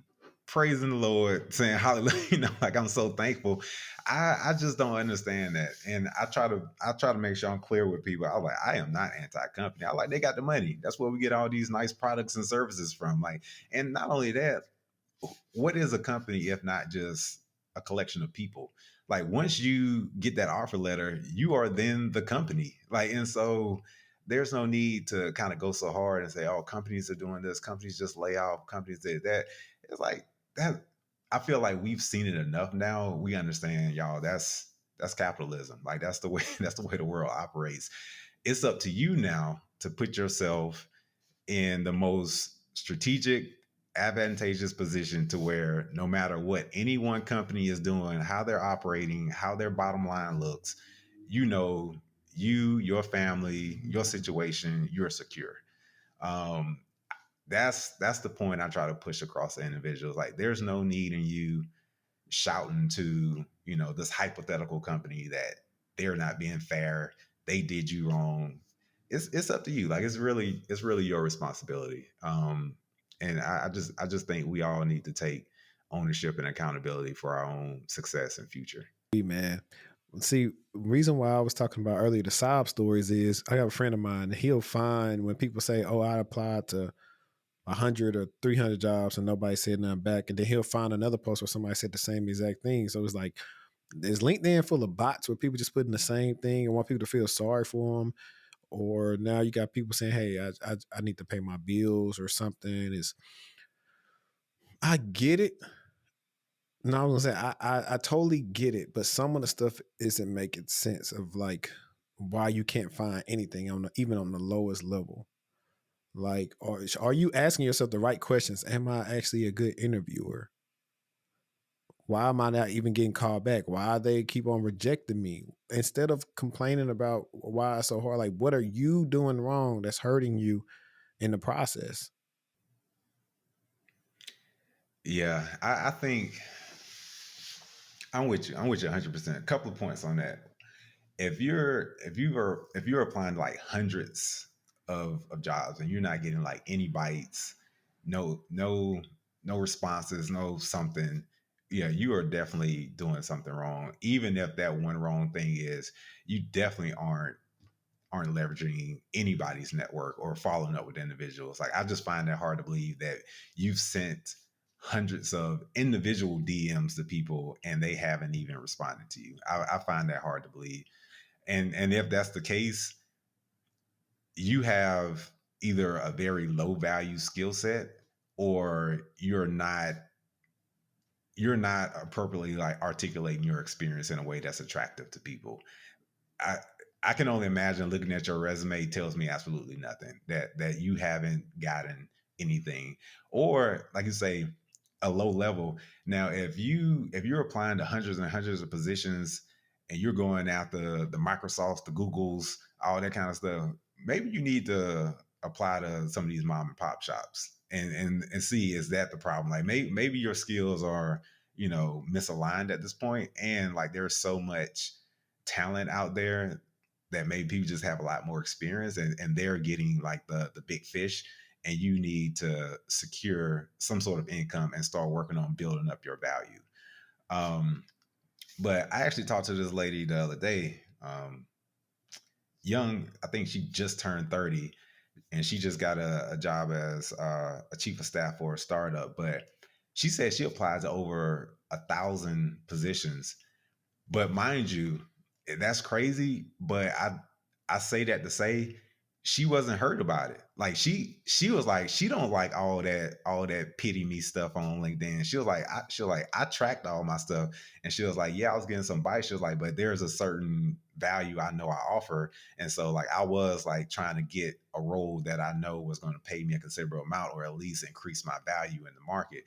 praising the Lord, saying hallelujah, like I'm so thankful. I just don't understand that. And I try to make sure I'm clear with people. I'm like, I am not anti-company. I like, they got the money. That's where we get all these nice products and services from. Like, and not only that, what is a company if not just a collection of people? Like once you get that offer letter, you are then the company. Like, and so there's no need to kind of go so hard and say, oh, companies are doing this, companies just lay off, companies did that. It's like that. I feel like we've seen it enough now. We understand, y'all, that's capitalism. Like that's the way that's the way the world operates. It's up to you now to put yourself in the most strategic, advantageous position to where no matter what any one company is doing, how they're operating, how their bottom line looks, you know, you, your family, your situation, you're secure. Um, that's the point I try to push across to individuals. Like, there's no need in you shouting to, you know, this hypothetical company that they're not being fair, they did you wrong. It's up to you. Like, it's really your responsibility. And I just think we all need to take ownership and accountability for our own success and future. Man. See, reason why I was talking about earlier the sob stories is I have a friend of mine. He'll find when people say, "Oh, I applied to 100 or 300 jobs and nobody said nothing back," and then he'll find another post where somebody said the same exact thing. So it's like, is LinkedIn full of bots where people just putting the same thing and want people to feel sorry for them? Or now you got people saying, "Hey, I need to pay my bills" or something. Is I get it. No, I was gonna say I totally get it, but some of the stuff isn't making sense of like why you can't find anything on even on the lowest level. Like, are you asking yourself the right questions? Am I actually a good interviewer? Why am I not even getting called back? Why they keep on rejecting me? Instead of complaining about why it's so hard, like what are you doing wrong that's hurting you in the process? Yeah, I think I'm with you. I'm with you 100%. A couple of points on that. If you're applying like hundreds of jobs and you're not getting like any bites, no responses, no something, yeah, you are definitely doing something wrong. Even if that one wrong thing is you definitely aren't leveraging anybody's network or following up with individuals. Like, I just find that hard to believe that you've sent hundreds of individual DMs to people and they haven't even responded to you. I find that hard to believe. And if that's the case, you have either a very low value skill set or you're not appropriately like articulating your experience in a way that's attractive to people. I I can only imagine looking at your resume tells me absolutely nothing, that you haven't gotten anything, or like you say, a low level. Now, if you're applying to hundreds and hundreds of positions and you're going after the Microsofts, the Googles, all that kind of stuff, maybe you need to apply to some of these mom and pop shops and see, is that the problem? Like, maybe your skills are, you know, misaligned at this point, and like there's so much talent out there that maybe people just have a lot more experience and they're getting like the big fish, and you need to secure some sort of income and start working on building up your value. um, but I actually talked to this lady the other day, young, I think she just turned 30, and she just got a job as a chief of staff for a startup. But she said she applied to over 1,000 positions. But mind you, that's crazy. But I say that to say she wasn't hurt about it. Like, she was like, she don't like all that pity me stuff on LinkedIn. She was like I tracked all my stuff, and she was like, yeah, I was getting some bites. She was like, but there's a certain value I know I offer, and so like I was like trying to get a role that I know was going to pay me a considerable amount or at least increase my value in the market.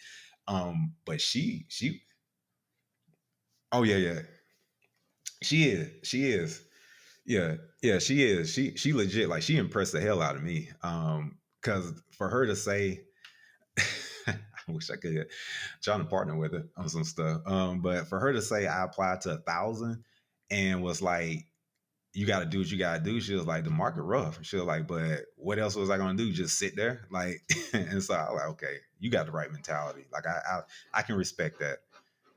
But she oh yeah, she is. Yeah, yeah, she is. She legit, like, she impressed the hell out of me. Because for her to say, I wish I could trying to partner with her on some stuff. But for her to say I applied to 1,000 and was like, you got to do what you got to do. She was like, the market rough. She was like, but what else was I going to do? Just sit there, like. And so I was like, okay, you got the right mentality. Like, I can respect that.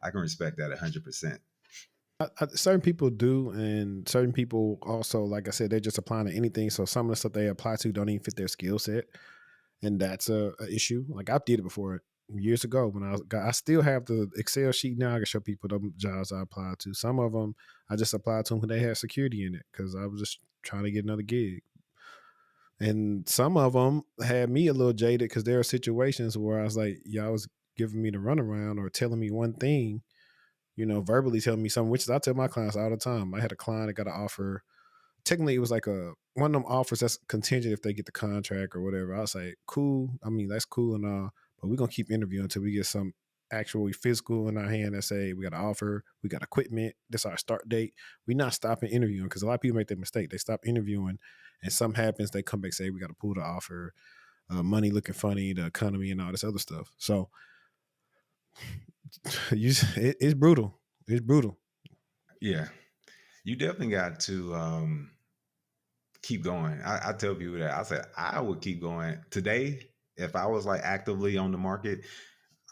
I can respect that 100%. Certain people do, and certain people also, like I said, they're just applying to anything. So some of the stuff they apply to don't even fit their skill set, and that's a issue. Like I did it before years ago when I still have the Excel sheet now. I can show people the jobs I applied to. Some of them I just applied to them when they had security in it because I was just trying to get another gig. And some of them had me a little jaded because there are situations where I was like, y'all was giving me the runaround or telling me one thing, verbally telling me something, which is I tell my clients all the time. I had a client that got an offer. Technically, it was like one of them offers that's contingent if they get the contract or whatever. I was like, cool. I mean, that's cool and all, but we're gonna keep interviewing until we get some actually physical in our hand that say we got an offer, we got equipment, this our start date. We're not stopping interviewing because a lot of people make that mistake. They stop interviewing and something happens, they come back and say we got to pull the offer, money looking funny, the economy and all this other stuff. So it's brutal. It's brutal. Yeah, you definitely got to keep going. I tell people that I said I would keep going today if I was like actively on the market.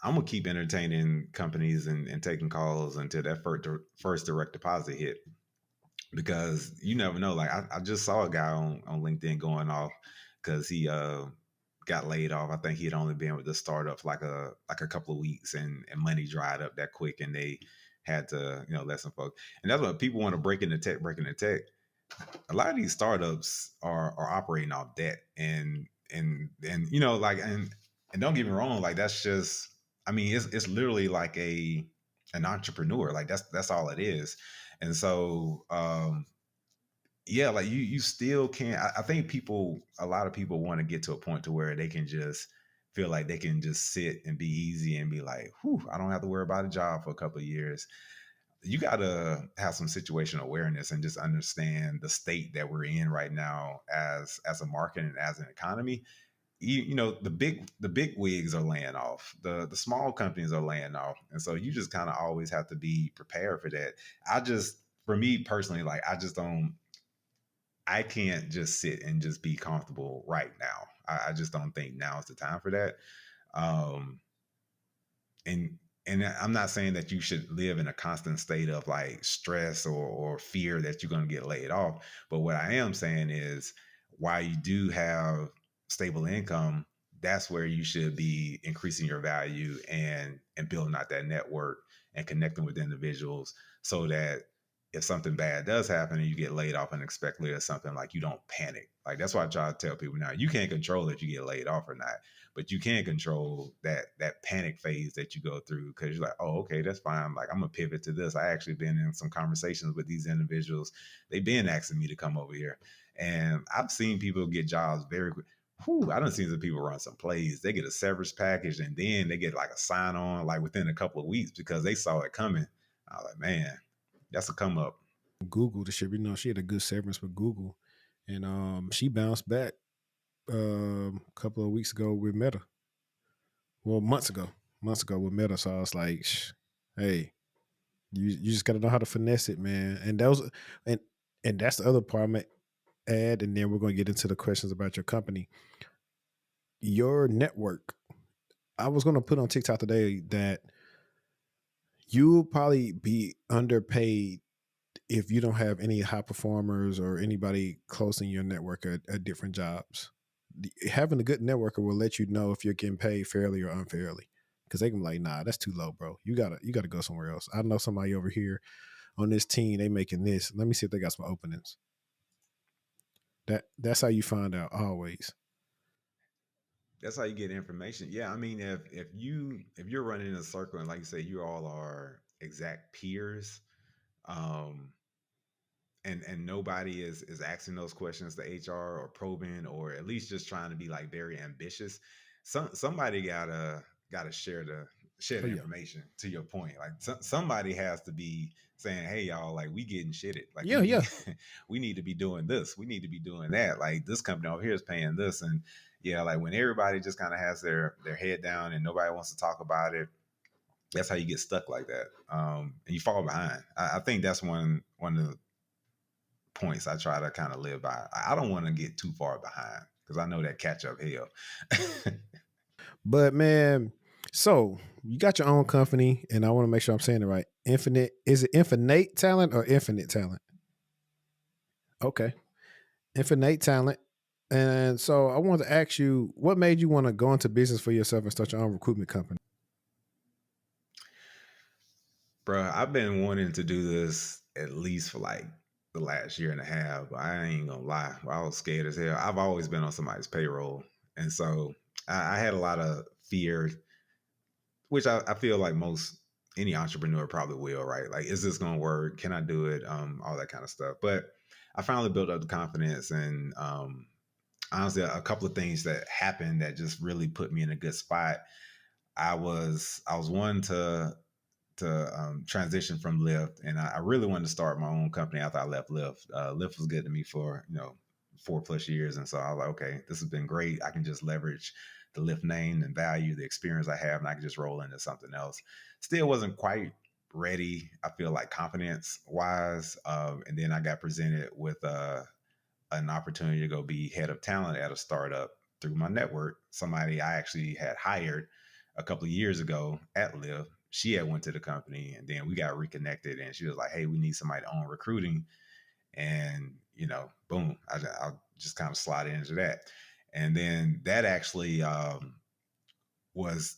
I'm gonna keep entertaining companies and taking calls until that first direct deposit hit, because you never know. Like I just saw a guy on LinkedIn going off because he got laid off. I think he had only been with the startup for like a couple of weeks, and money dried up that quick, and they had to let some folks. And that's what people want to break into tech. A lot of these startups are operating off debt, and like and don't get me wrong, like that's just, I mean, it's literally like an entrepreneur, like that's all it is. And so yeah, like you still can't. I think a lot of people want to get to a point to where they can just feel like they can just sit and be easy and be like, whew, I don't have to worry about a job for a couple of years. You got to have some situational awareness and just understand the state that we're in right now as a market and as an economy. The big wigs are laying off, the small companies are laying off, and so you just kind of always have to be prepared for that. For me personally, like I can't just sit and just be comfortable right now. I just don't think now is the time for that. Um, and I'm not saying that you should live in a constant state of like stress or fear that you're going to get laid off. But what I am saying is, while you do have stable income, that's where you should be increasing your value and building out that network and connecting with individuals, so that if something bad does happen and you get laid off unexpectedly or something, like, you don't panic. Like, that's why I try to tell people now, you can't control if you get laid off or not, but you can control that panic phase that you go through, because you're like, oh, okay, that's fine. Like, I'm gonna pivot to this. I actually been in some conversations with these individuals. They've been asking me to come over here, and I've seen people get jobs very quick. I don't see some people run some plays. They get a severance package and then they get like a sign on like within a couple of weeks because they saw it coming. I was like, man, that's a come up. Google the shit. She had a good severance with Google, and she bounced back a couple of weeks ago with Meta. Well, months ago with Meta. So I was like, hey, you just got to know how to finesse it, man. And that was and and that's the other part I'm gonna add, and then we're gonna get into the questions about your company, your network. I was gonna put on TikTok today that you'll probably be underpaid if you don't have any high performers or anybody close in your network at different jobs. Having a good networker will let you know if you're getting paid fairly or unfairly. Because they can be like, nah, that's too low, bro. You gotta go somewhere else. I know somebody over here on this team, they making this. Let me see if they got some openings. That's how you find out always. That's how you get information. Yeah, I mean, if you're running in a circle and like you say, you all are exact peers, um, and nobody is asking those questions to HR or probing, or at least just trying to be like very ambitious. Somebody gotta share Oh the yeah. information. To your point, like somebody has to be saying, hey y'all, like, we getting shitted, like Yeah, yeah. we need to be doing this, we need to be doing that, like this company over here is paying this. And yeah, like when everybody just kind of has their head down and nobody wants to talk about it, that's how you get stuck like that, and you fall behind. I think that's one of the points I try to kind of live by. I don't want to get too far behind because I know that catch up hell. But man, so you got your own company, and I want to make sure I'm saying it right. Infinite, is it infinite talent or infinite talent? Okay. Infinite talent. And so I wanted to ask you, what made you want to go into business for yourself and start your own recruitment company? Bro, I've been wanting to do this at least for like the last year and a half. I ain't gonna lie, I was scared as hell. I've always been on somebody's payroll, and so I had a lot of fear, which I feel like most any entrepreneur probably will, right? Like, is this gonna work? Can I do it? All that kind of stuff. But I finally built up the confidence, and honestly, a couple of things that happened that just really put me in a good spot. I was one to transition from Lyft, and I really wanted to start my own company after I left Lyft. Lyft was good to me for 4+ years, and so I was like, okay, this has been great. I can just leverage the Lyft name and value, the experience I have, and I can just roll into something else. Still wasn't quite ready, I feel like, confidence wise, and then I got presented with an opportunity to go be head of talent at a startup through my network. Somebody I actually had hired a couple of years ago at Lyft. She had went to the company, and then we got reconnected, and she was like, hey, we need somebody to own recruiting. And boom, I'll just kind of slide into that. And then that actually was,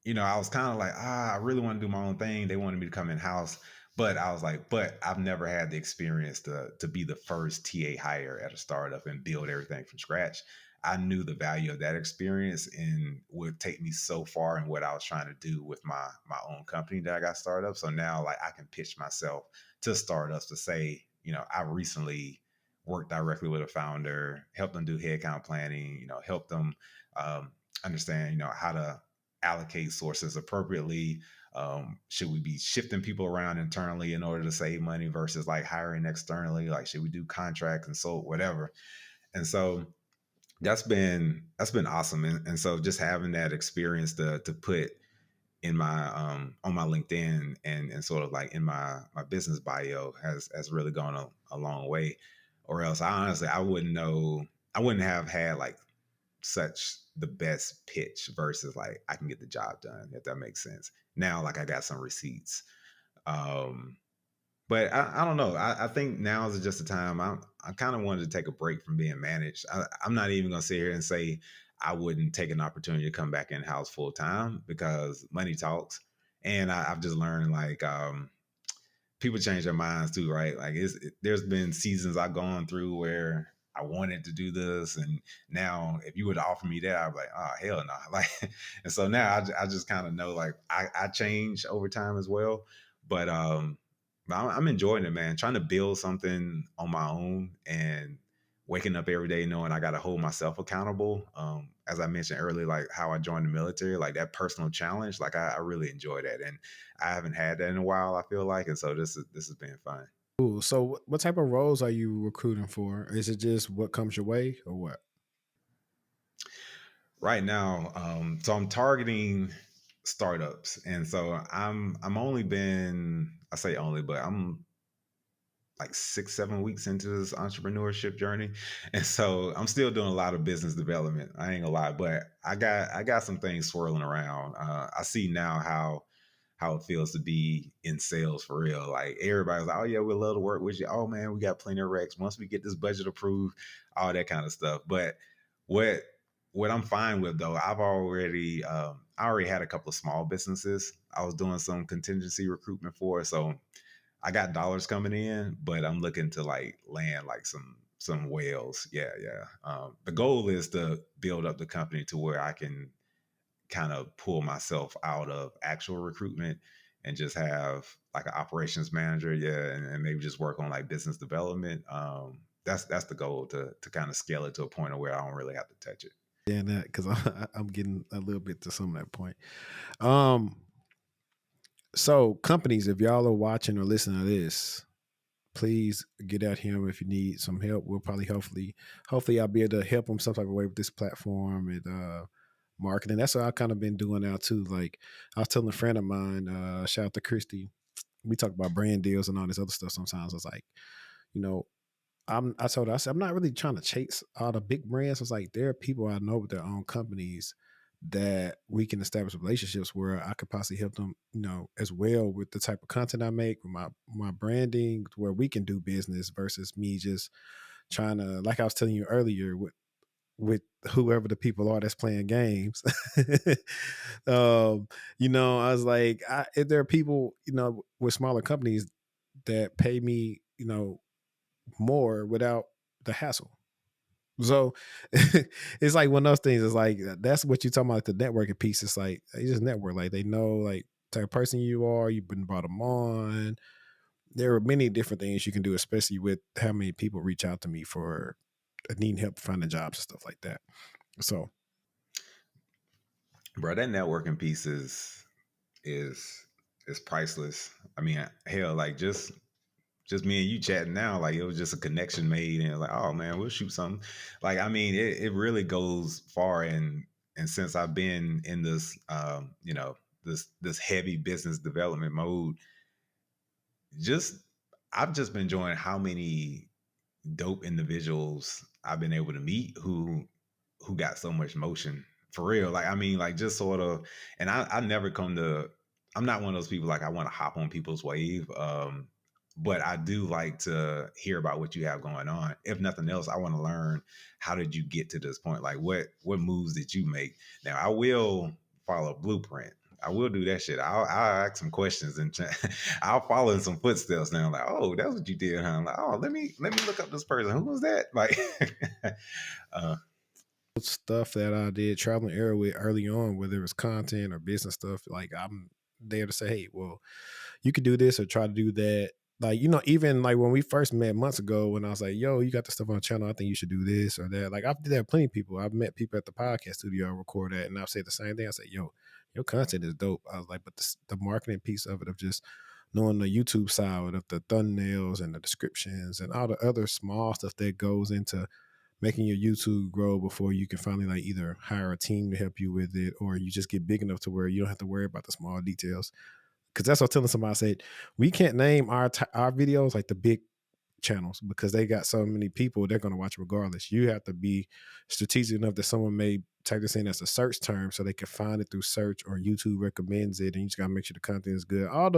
I was kind of like, I really want to do my own thing. They wanted me to come in house, but I was like, but I've never had the experience to be the first TA hire at a startup and build everything from scratch. I knew the value of that experience and would take me so far in what I was trying to do with my own company that I got started up. So now, like, I can pitch myself to startups to say, I recently worked directly with a founder, helped them do headcount planning, help them understand, how to allocate sources appropriately. Should we be shifting people around internally in order to save money versus like hiring externally? Like, should we do contract, consult, whatever? And so that's been awesome. And so just having that experience to put in my on my LinkedIn and sort of like in my business bio has really gone a long way. Or else I wouldn't have had like such the best pitch versus like I can get the job done, if that makes sense. Now, like, I got some receipts. Um, but I don't know. I think now is just the time. I kind of wanted to take a break from being managed. I'm not even gonna sit here and say I wouldn't take an opportunity to come back in house full time because money talks. And I've just learned like people change their minds too, right? Like there's been seasons I've gone through where I wanted to do this, and now if you would offer me that, I'd be like, oh hell no, like. And so now I just kind of know like I change over time as well, but I'm enjoying it, man. Trying to build something on my own and waking up every day knowing I got to hold myself accountable. As I mentioned earlier, like how I joined the military, like that personal challenge, like I really enjoy that, and I haven't had that in a while, I feel like, and so this has been fun. Cool. So, what type of roles are you recruiting for? Is it just what comes your way, or what? Right now, so I'm targeting startups, and so I'm only been, I say only, but I'm like 6 7 weeks into this entrepreneurship journey, and so I'm still doing a lot of business development. I ain't gonna lie, but I got some things swirling around. I see now how it feels to be in sales for real. Like everybody's like, oh yeah, we'd love to work with you. Oh man, we got plenty of recs. Once we get this budget approved, all that kind of stuff. But what what I'm fine with though, I already had a couple of small businesses I was doing some contingency recruitment for. So I got dollars coming in, but I'm looking to like land like some whales. Yeah, yeah. The goal is to build up the company to where I can kind of pull myself out of actual recruitment and just have like an operations manager, yeah, and maybe just work on like business development. That's the goal to kind of scale it to a point of where I don't really have to touch it. Yeah, that because I'm getting a little bit to some of that point. Um, so companies, if y'all are watching or listening to this, please get out here if you need some help. We'll probably hopefully I'll be able to help them some type of way with this platform and marketing. That's what I've kind of been doing now too. Like I was telling a friend of mine, shout out to Christy. We talk about brand deals and all this other stuff sometimes. I was like, you know, I told her, I said, I'm not really trying to chase all the big brands. I was like, there are people I know with their own companies that we can establish relationships where I could possibly help them, as well with the type of content I make, with my branding, where we can do business versus me just trying to, like I was telling you earlier, with whoever the people are that's playing games. I was like, if there are people, with smaller companies that pay me, more without the hassle. So it's like one of those things. It's like that's what you're talking about, like the networking piece. It's like they just network, like they know like the type of person you are. You've been brought them on. There are many different things you can do, especially with how many people reach out to me for needing help finding jobs and stuff like that. So, bro, that networking piece is priceless. I mean, hell, like just me and you chatting now, like it was just a connection made, and like, oh man, we'll shoot something. Like, I mean, it really goes far, and since I've been in this, this heavy business development mode, just I've just been enjoying how many dope individuals I've been able to meet who got so much motion for real. Like, I mean, like just sort of, and I never come to, I'm not one of those people like I want to hop on people's wave. But I do like to hear about what you have going on. If nothing else, I want to learn, how did you get to this point? Like what moves did you make? Now I will follow blueprint. I will do that shit. I'll ask some questions and I'll follow in some footsteps. Now, I'm like, oh, that's what you did, huh? I'm like, oh, let me look up this person. Who was that? Like, stuff that I did traveling era with early on, whether it was content or business stuff, like I'm there to say, hey, well, you could do this or try to do that. Like, even like when we first met months ago, when I was like, yo, you got the stuff on the channel, I think you should do this or that. Like, I've did that with plenty of people. I've met people at the podcast studio I record at, and I've said the same thing. I said, yo, your content is dope. I was like, but the marketing piece of it, of just knowing the YouTube side of the thumbnails and the descriptions and all the other small stuff that goes into making your YouTube grow before you can finally like either hire a team to help you with it, or you just get big enough to where you don't have to worry about the small details. Because that's what I was telling somebody. I said, we can't name our videos like the big channels because they got so many people, they're going to watch regardless. You have to be strategic enough that someone may type this in as a search term so they can find it through search, or YouTube recommends it, and you just got to make sure the content is good. All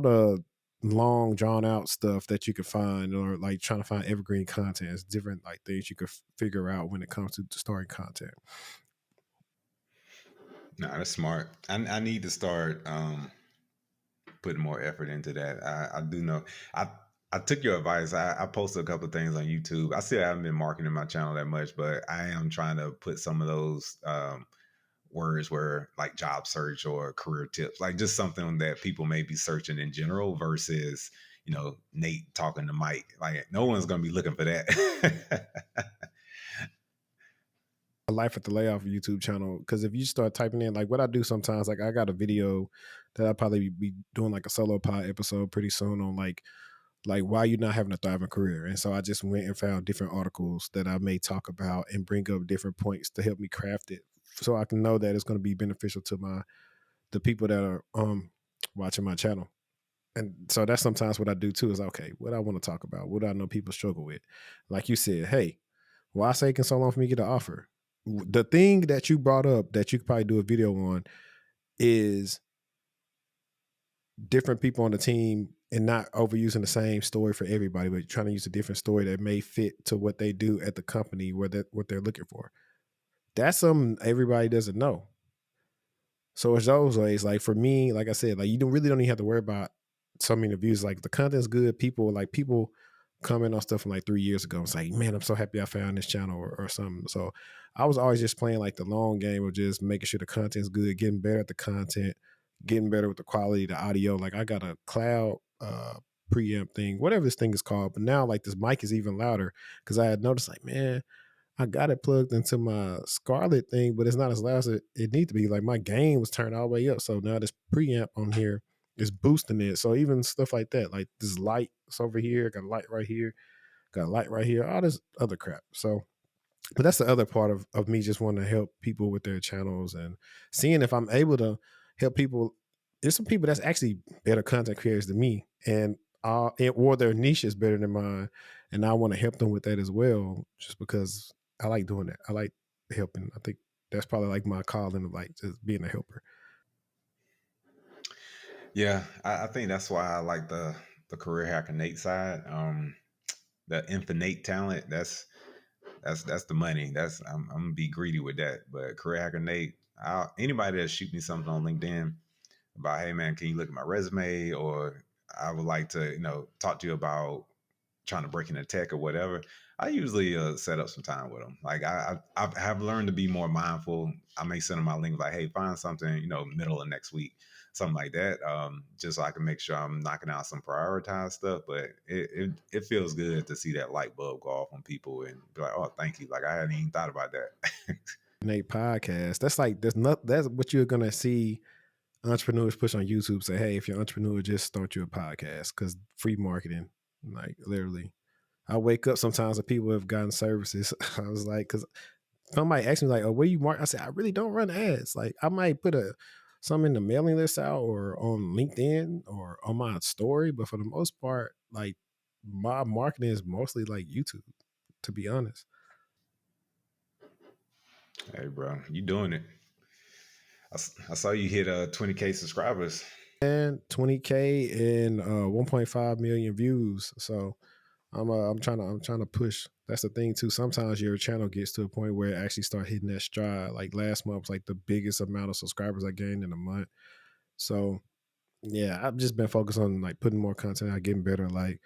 the long drawn out stuff that you can find, or like trying to find evergreen content, is different like things you could figure out when it comes to starting content. no, that's smart. I need to start putting more effort into that. I do know. I took your advice. I posted a couple of things on YouTube. I still haven't been marketing my channel that much, but I am trying to put some of those words where like job search or career tips, like just something that people may be searching in general versus, Nate talking to Mike. Like no one's going to be looking for that. Life at the Layoff YouTube channel, because if you start typing in like what I do sometimes, like I got a video that I'll probably be doing like a solo pod episode pretty soon on like why you're not having a thriving career. And so I just went and found different articles that I may talk about and bring up different points to help me craft it so I can know that it's going to be beneficial to the people that are watching my channel. And so that's sometimes what I do too, is okay, what I want to talk about, what I know people struggle with. Like you said, hey, why it's taking so long for me to get an offer? The thing that you brought up that you could probably do a video on is different people on the team and not overusing the same story for everybody, but trying to use a different story that may fit to what they do at the company, what they're looking for. That's something everybody doesn't know. So it's those ways. Like for me, like I said, like you really don't even have to worry about so many views. Like the content's good. People comment on stuff from like 3 years ago. It's like, man, I'm so happy I found this channel or something. So I was always just playing like the long game of just making sure the content's good, getting better at the content, getting better with the quality, the audio. Like I got a cloud preamp thing, whatever this thing is called. But now like this mic is even louder because I had noticed like, man, I got it plugged into my Scarlett thing, but it's not as loud as it needs to be. Like my gain was turned all the way up. So now this preamp on here is boosting it. So even stuff like that, like this light is over here, got a light right here, got a light right here, all this other crap. So, but that's the other part of me just wanting to help people with their channels and seeing if I'm able to help people. There's some people that's actually better content creators than me, or their niche is better than mine, and I want to help them with that as well, just because I like doing that. I like helping. I think that's probably like my calling of like just being a helper. Yeah, I think that's why I like the career hacker Nate side. The infinite talent, that's the money. I'm gonna be greedy with that. But career hacker Nate, anybody that shoot me something on LinkedIn about, hey man, can you look at my resume, or I would like to talk to you about trying to break into tech or whatever, I usually set up some time with them. Like I have learned to be more mindful. I may send them my link like, hey, find something, middle of next week, something like that, just so I can make sure I'm knocking out some prioritized stuff. But it feels good to see that light bulb go off on people and be like, oh, thank you. Like I hadn't even thought about that. Nate podcast. That's like that's what you're gonna see entrepreneurs push on YouTube. Say, hey, if you're an entrepreneur, just start you a podcast because free marketing, like literally. I wake up sometimes and people have gotten services. I was like, because somebody asked me like, "Oh, where you mark?" I said, "I really don't run ads. Like, I might put some in the mailing list out or on LinkedIn or on my story, but for the most part, like my marketing is mostly like YouTube, to be honest." Hey, bro, you doing it. I saw you hit 20K subscribers. And 20K and 1.5 million views. So I'm trying to push. That's the thing too. Sometimes your channel gets to a point where it actually start hitting that stride. Like last month was like the biggest amount of subscribers I gained in a month. So yeah, I've just been focused on like putting more content out, getting better. Like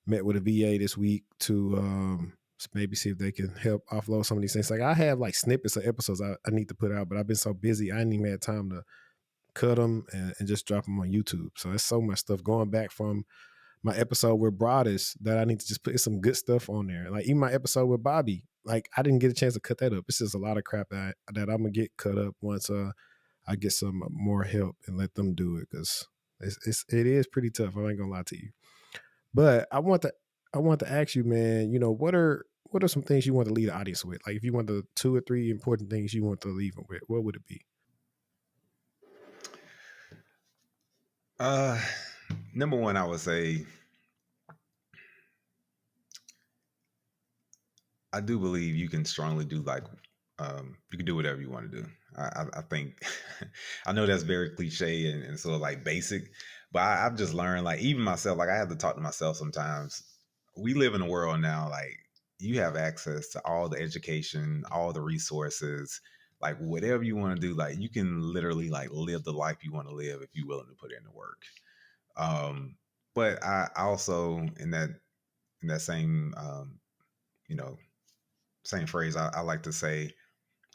met with a VA this week to maybe see if they can help offload some of these things. Like I have like snippets of episodes I need to put out, but I've been so busy I ain't even had time to cut them and just drop them on YouTube. So there's so much stuff going back from my episode with Broadest that I need to just put some good stuff on there. Like even my episode with Bobby, like I didn't get a chance to cut that up. It's just a lot of crap that I'm gonna get cut up once I get some more help and let them do it because it is pretty tough. I ain't gonna lie to you. But I want to ask you, man. What are some things you want to leave the audience with? Like if you want the 2 or 3 important things you want to leave them with, what would it be? Number one, I would say I do believe you can strongly do you can do whatever you want to do. I think I know that's very cliche and sort of like basic, but I've just learned like even myself, like I have to talk to myself sometimes. We live in a world now, like you have access to all the education, all the resources, like whatever you want to do, like you can literally like live the life you want to live if you're willing to put in the work. But I also in that same you know same phrase, I like to say,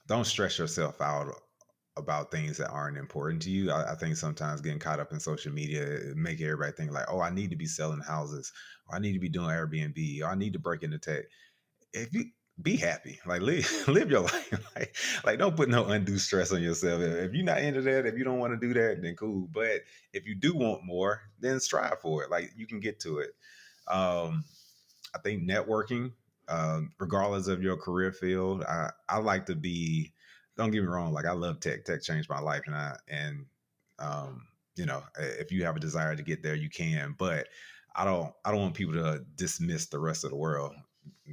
don't stress yourself out about things that aren't important to you. I think sometimes getting caught up in social media make everybody think like, oh, I need to be selling houses, or I need to be doing Airbnb, or I need to break into tech. If you be happy, like live your life, like don't put no undue stress on yourself. If you're not into that, if you don't want to do that, then cool. But if you do want more, then strive for it. Like you can get to it. I think networking, regardless of your career field, I like to be. Don't get me wrong. Like I love tech. Tech changed my life, um, if you have a desire to get there, you can. But I don't want people to dismiss the rest of the world.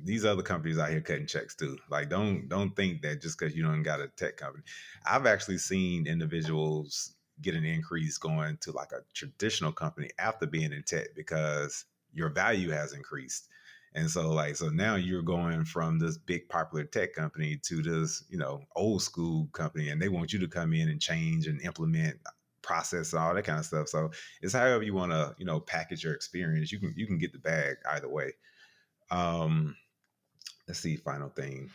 These other companies out here cutting checks too. Like don't think that just because you don't got a tech company. I've actually seen individuals get an increase going to like a traditional company after being in tech because your value has increased. And so now you're going from this big popular tech company to this, old school company, and they want you to come in and change and implement process and all that kind of stuff. So it's however you want to, package your experience. You can get the bag either way. Um, let's see, final thing.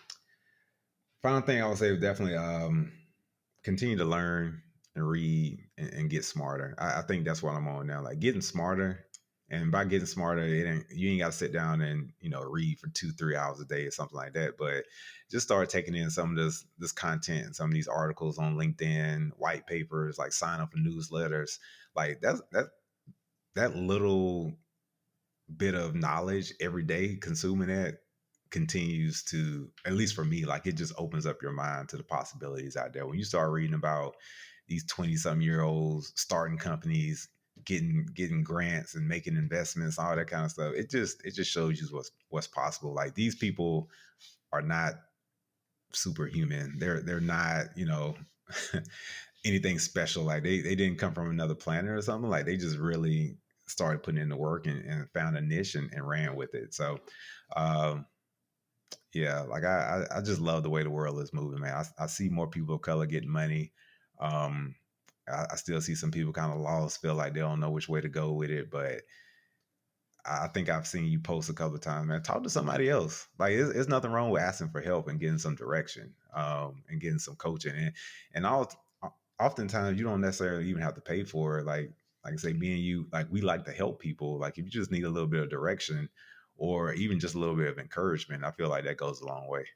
Final thing I would say is definitely continue to learn and read and get smarter. I think that's what I'm on now, like getting smarter. And by getting smarter, you ain't got to sit down and read for 2-3 hours a day or something like that. But just start taking in some of this content and some of these articles on LinkedIn, white papers, like sign up for newsletters. Like that little bit of knowledge every day, consuming that continues to, at least for me, like it just opens up your mind to the possibilities out there. When you start reading about these 20-some-year-olds starting companies, getting grants and making investments, all that kind of stuff, it just shows you what's possible. Like these people are not superhuman. They're not, anything special. Like they didn't come from another planet or something. Like they just really started putting in the work and found a niche and ran with it. So yeah, like I just love the way the world is moving, man. I see more people of color getting money. Um, I still see some people kind of lost, feel like they don't know which way to go with it. But I think I've seen you post a couple of times, man. Talk to somebody else. Like, it's nothing wrong with asking for help and getting some direction, and getting some coaching. And oftentimes you don't necessarily even have to pay for it. Like I say, me and you, like, we like to help people. Like, if you just need a little bit of direction or even just a little bit of encouragement, I feel like that goes a long way.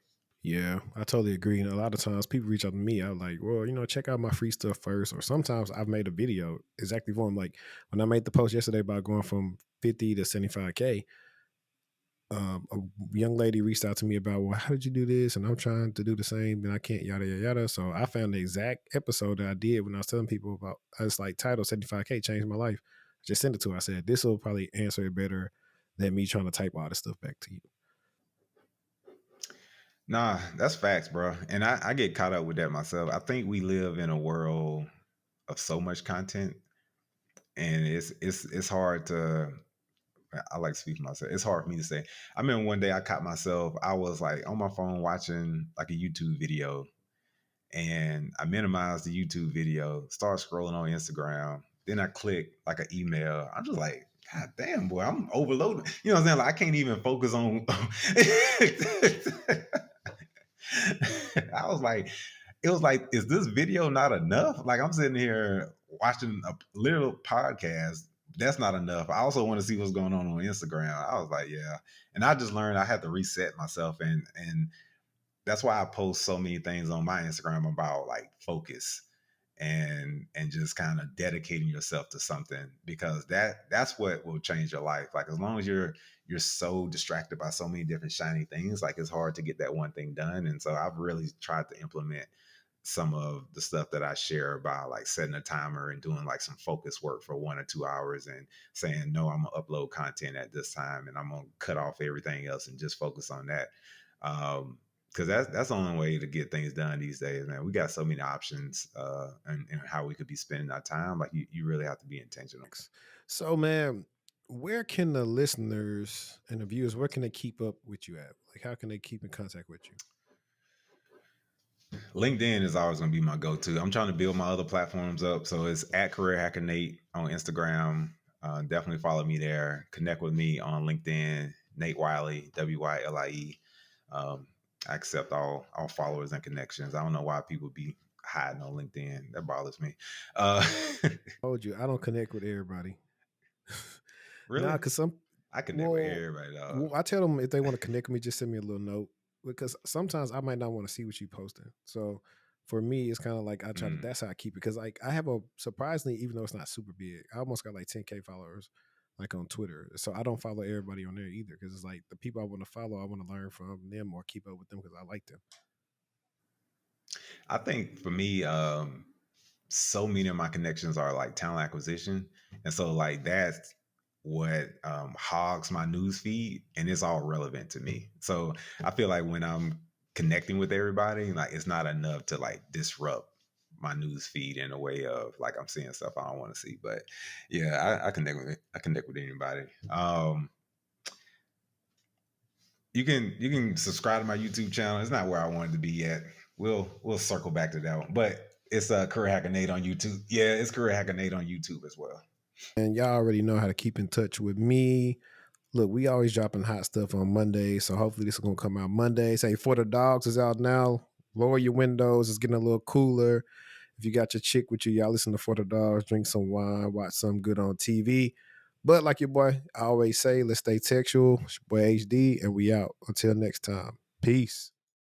Yeah, I totally agree. And a lot of times people reach out to me, I'm like, well, check out my free stuff first. Or sometimes I've made a video exactly for them. Like when I made the post yesterday about going from 50 to 75K, a young lady reached out to me about, well, how did you do this? And I'm trying to do the same, and I can't, yada, yada, yada. So I found the exact episode that I did when I was telling people about, I was like, title 75K changed my life. I just sent it to her. I said, this will probably answer it better than me trying to type all this stuff back to you. Nah, that's facts, bro. And I get caught up with that myself. I think we live in a world of so much content, and it's hard to. I like to speak for myself. It's hard for me to say. I remember one day I caught myself. I was like on my phone watching like a YouTube video, and I minimized the YouTube video, start scrolling on Instagram. Then I click like an email. I'm just like, God damn, boy, I'm overloaded. You know what I'm saying? Like, I can't even focus on. I was like, it was like, is this video not enough? Like, I'm sitting here watching a little podcast. That's not enough. I also want to see what's going on Instagram. I was like, yeah. And I just learned I had to reset myself. And that's why I post so many things on my Instagram about like focus and just kind of dedicating yourself to something, because that's what will change your life. Like, as long as you're so distracted by so many different shiny things, like, it's hard to get that one thing done. And so I've really tried to implement some of the stuff that I share about, like setting a timer and doing like some focus work for 1 or 2 hours and saying, no, I'm gonna upload content at this time and I'm gonna cut off everything else and just focus on that. Because that's the only way to get things done these days, man. We got so many options, and how we could be spending our time. Like, you really have to be intentional. So, man, where can the listeners and the viewers, where can they keep up with you at? Like, how can they keep in contact with you? LinkedIn is always going to be my go-to. I'm trying to build my other platforms up, so it's at Career Hacker Nate on Instagram. Definitely follow me there. Connect with me on LinkedIn, Nate Wylie, Wylie. I accept all followers and connections. I don't know why people be hiding on LinkedIn. That bothers me. I told you, I don't connect with everybody. Nah, Really? because some, I connect with well, everybody, dog. I tell them if they want to connect with me, just send me a little note, because sometimes I might not want to see what you posting. So for me, it's kind of like I try to. Mm. That's how I keep it, because like I have a surprisingly, even though it's not super big, I almost got like 10K followers, like on Twitter. So I don't follow everybody on there either, because it's like the people I want to follow, I want to learn from them or keep up with them because I like them. I think for me, so many of my connections are like talent acquisition, and so like that's what hogs my news feed, and it's all relevant to me. So I feel like when I'm connecting with everybody, like, it's not enough to like disrupt my news feed in a way of like I'm seeing stuff I don't want to see. But yeah, I connect with anybody. You can subscribe to my YouTube channel. It's not where I wanted to be yet. We'll circle back to that one. But it's Career Hacker Nate on YouTube. Yeah, it's Career Hacker Nate on YouTube as well. And y'all already know how to keep in touch with me. Look, we always dropping hot stuff on Monday, so hopefully this is gonna come out Monday. Say For the Dogs is out now. Lower your windows. It's getting a little cooler. If you got your chick with you, y'all listen to For the Dogs, drink some wine, watch something good on TV. But like your boy, I always say, let's stay textual. It's your boy HD, and we out. Until next time. Peace.